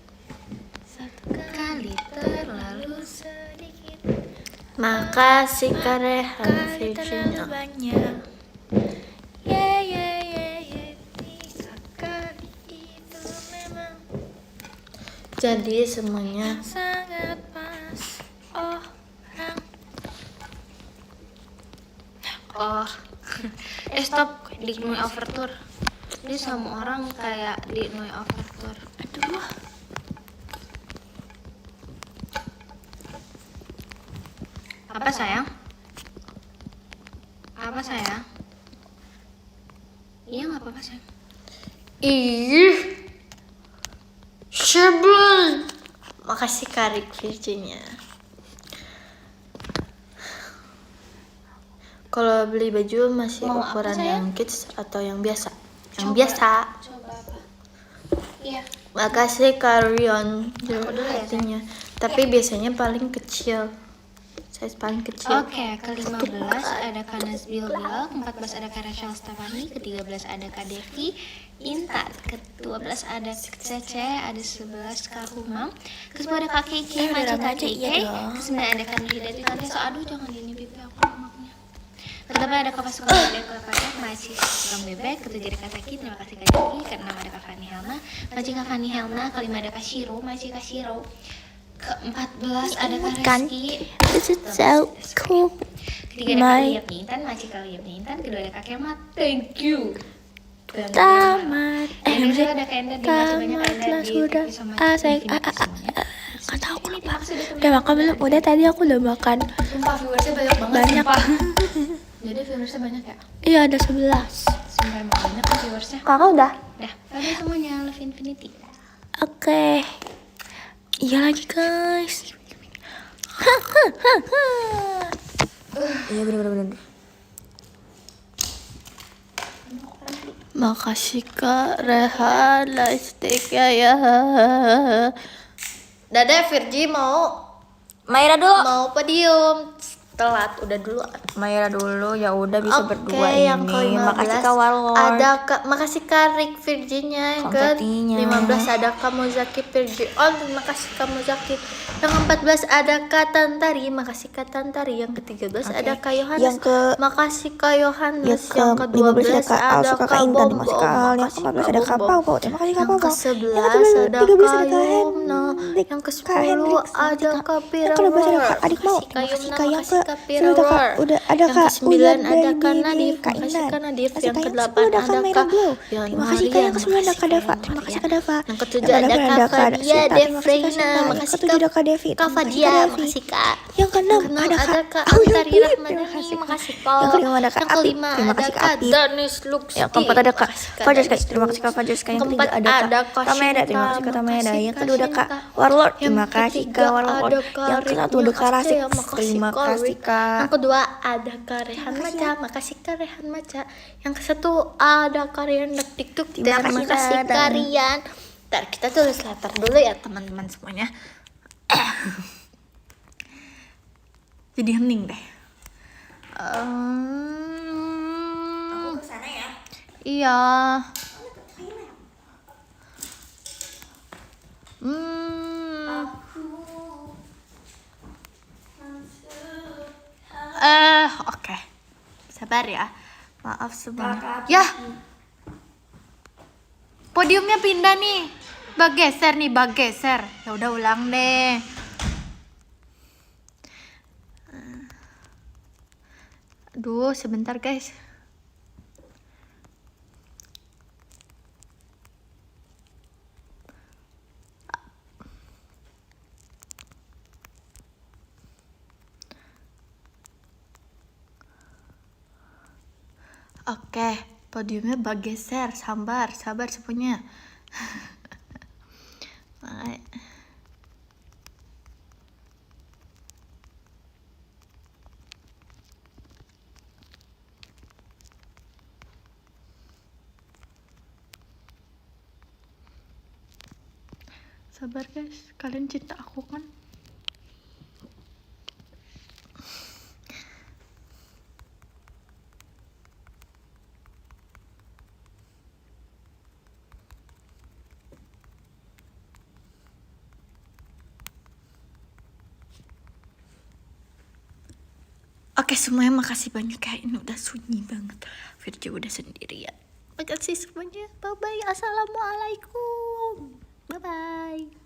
1
Kali terlalu
sedikit.
Makasih Kak Rehan
Kali
Virginia.
terlalu banyak. Yeah. 3 kali itu memang
Jadi semuanya
sangat pas. Orang
oh. Stop di Noi Overture. Ini sama orang kayak di Noi Overture.
aduh.
Apa sayang? Apa sayang? Iya nggak apa-apa sayang.
ih sebel. Makasih Kak Rick Virginia. Kalau beli baju masih
Mau apa,
ukuran
sayang?
yang kids atau yang biasa? Yang biasa.
Coba apa? Iya.
Makasih Kak Rion
Aku dulu ya,
hatinya. Tapi biasanya paling kecil. Size paling kecil.
Oke, ke-15 ada Kak Nazbil Bilal, ke-14 ada Kak Rachel Stefani, ke-13 ada Kak Devi Intan, ke-12 ada Cece, ada 11 Kak Humam, ke-10 ada Kak Kiki, Maci Kak Kiki, ke-9 ada Kak Nurhidayat Wikan Tiasa. Aduh, jangan di ini pipi aku lemaknya. Ke-8 ada Kak Pasukan Bebek, Kak Pajak, Maci Tukang Bebek, ke-7 ada Kak Saki, terima kasih Kak Jaki, ke-6 ada Kak Fani Helma, Maci Kak Fani Helma, ke-5 ada Kak Shiro, Maci Kak Shiro, ke-14 ada Kak
Kan?
Reski.
This is so cool.
Ketiga ada Kak Liap nih Intan, masih Kak Liap nih Intan. Kedua ada Kak Kemat. Thank you.
Tamat.
Yang kedua ada Kak Enda, makasih banyak Kak Enda
Tamatlah
di
sudah.
Thank you so much.
Saya
Infinity semuanya.
nggak tahu aku
Ini
lupa.
terima kasih udah
Udah makan belum? Udah, tadi aku udah makan.
Sumpah viewersnya banyak banget.
Banyak.
Sumpah. Jadi viewersnya banyak ya?
Iya, ada 11.
Sumpah emang banyak kan viewersnya.
Kakak udah?
Dah, tadi semuanya Love Infinity.
Oke. Iya lagi guys. Iya bener. Makasih Kak Rehan lightsticknya ya. Dadah Virgi mau
Maira dulu.
mau podium. Telat udah dulu.
Maira dulu ya udah bisa
Oke,
berdua
yang
ini.
ke-15
Makasih Kak Warlord.
ada Kak, makasih Kak Rick Virginia. Yang
Konfetinya.
ke-15 ada Kak Mozaki Virgi On, terima kasih Kak Mozaki. Yang ke-14 ada Kak Tantari, makasih Kak Tantari. Yang ke-13
Oke.
ada Kak Yohanes.
Yang ke-
makasih Kak Yohanes.
Yang
Yang ke-12
ke-15 ada Kak Al,
ada
suka
Kak
Kak Intan, terima
Bobo.
kasih Kak Al. Yang
Makasih
ke-14
Kak
ada Kak
Bobo.
Pau, terima kasih Kak
Yang
Pau.
ke-11
Yang
ada
ke-12
Kak
ada Kak
Yumna.
Hendrik.
Yang
Kak
ke-10
Hendrik,
ada Kak
yang ke-12 ada Kak Adik Mau,
Makasih Kak
terima kasih
Yumna,
Kak. Yang
makasih Kak
ke-10 ada Kak, udah ada
Yang
Kak
ke-9
Uyan
ada
dari
Kak
ini,
Nadif,
Kak
makasih
Intan.
Kak Nadif.
Terima
Yang
kasih Kak.
ke-8
Yang 10 ada Kak
ada
Merah
Kak
Glow.
Yan
Terima kasih Kak.
Marian,
Yang ke-9 ada Kak
makasih
Dava,
Yan
terima kasih
Marian.
Kak Dava.
Yang ke-7
Yang
ada
ke-8
Kak
ada Kak
Fadia
Sinta, terima kasih Kak
Defreina,
Sinta. Yang
makasih
ke-7 ada Kak Devi,
Kak
terima kasih
Fadia,
Kak Devi.
makasih Kak.
Yang ke-6
Yang
ada
ke-6
Kak
Kak
Auyun
Antari
Pip, terima
Rahmadani,
kasih Kak.
makasih Kak.
Yang ke-5 ada Kak
Yang
Apip,
ke-5
terima
ada
kasih Kak
Kak
Apip.
Danis Luxti,
Yang keempat ada Kak
makasih Kak
Fajar
Danis
guys, terima kasih Kak
Lux.
Fajar. Yang
Yang
ketiga
keempat
ada
ada
Kak
Kak
Tameda, terima
Shinta,
kasih Kak Tameda.
makasih
Yang
Kak
kedua ada Kak
Shinta.
Warlord,
Yang
terima kasih
ketiga
Kak Warlord.
ada Kak
Yang
Rik,
ke-1 ada Kak Rasik,
makasih
terima
Kak
kasih
Rik.
Kak.
Yang kedua ada Kak Rehan Maca, makasih Kak Rehan Maca. Yang ke-1 ada Kak Rian TikTok,
Terima kasih,
makasih
Kak.
Kak Rian. Ntar kita tulis letter dulu ya teman-teman semuanya.
Jadi hening deh.
Aku
kesana ya.
Iya. Oke. Sabar ya. Maaf sebenarnya. Ya. Podiumnya pindah nih. Bageser nih, bageser. Ya udah ulang deh. Aduh, sebentar guys. Oke, podiumnya bergeser, sabar semuanya. Sabar guys, kalian cinta aku kan? Oke semuanya, makasih banyak ya. Ini udah sunyi banget. Virgi udah sendirian. Makasih semuanya. Bye bye. Assalamualaikum. Bye bye.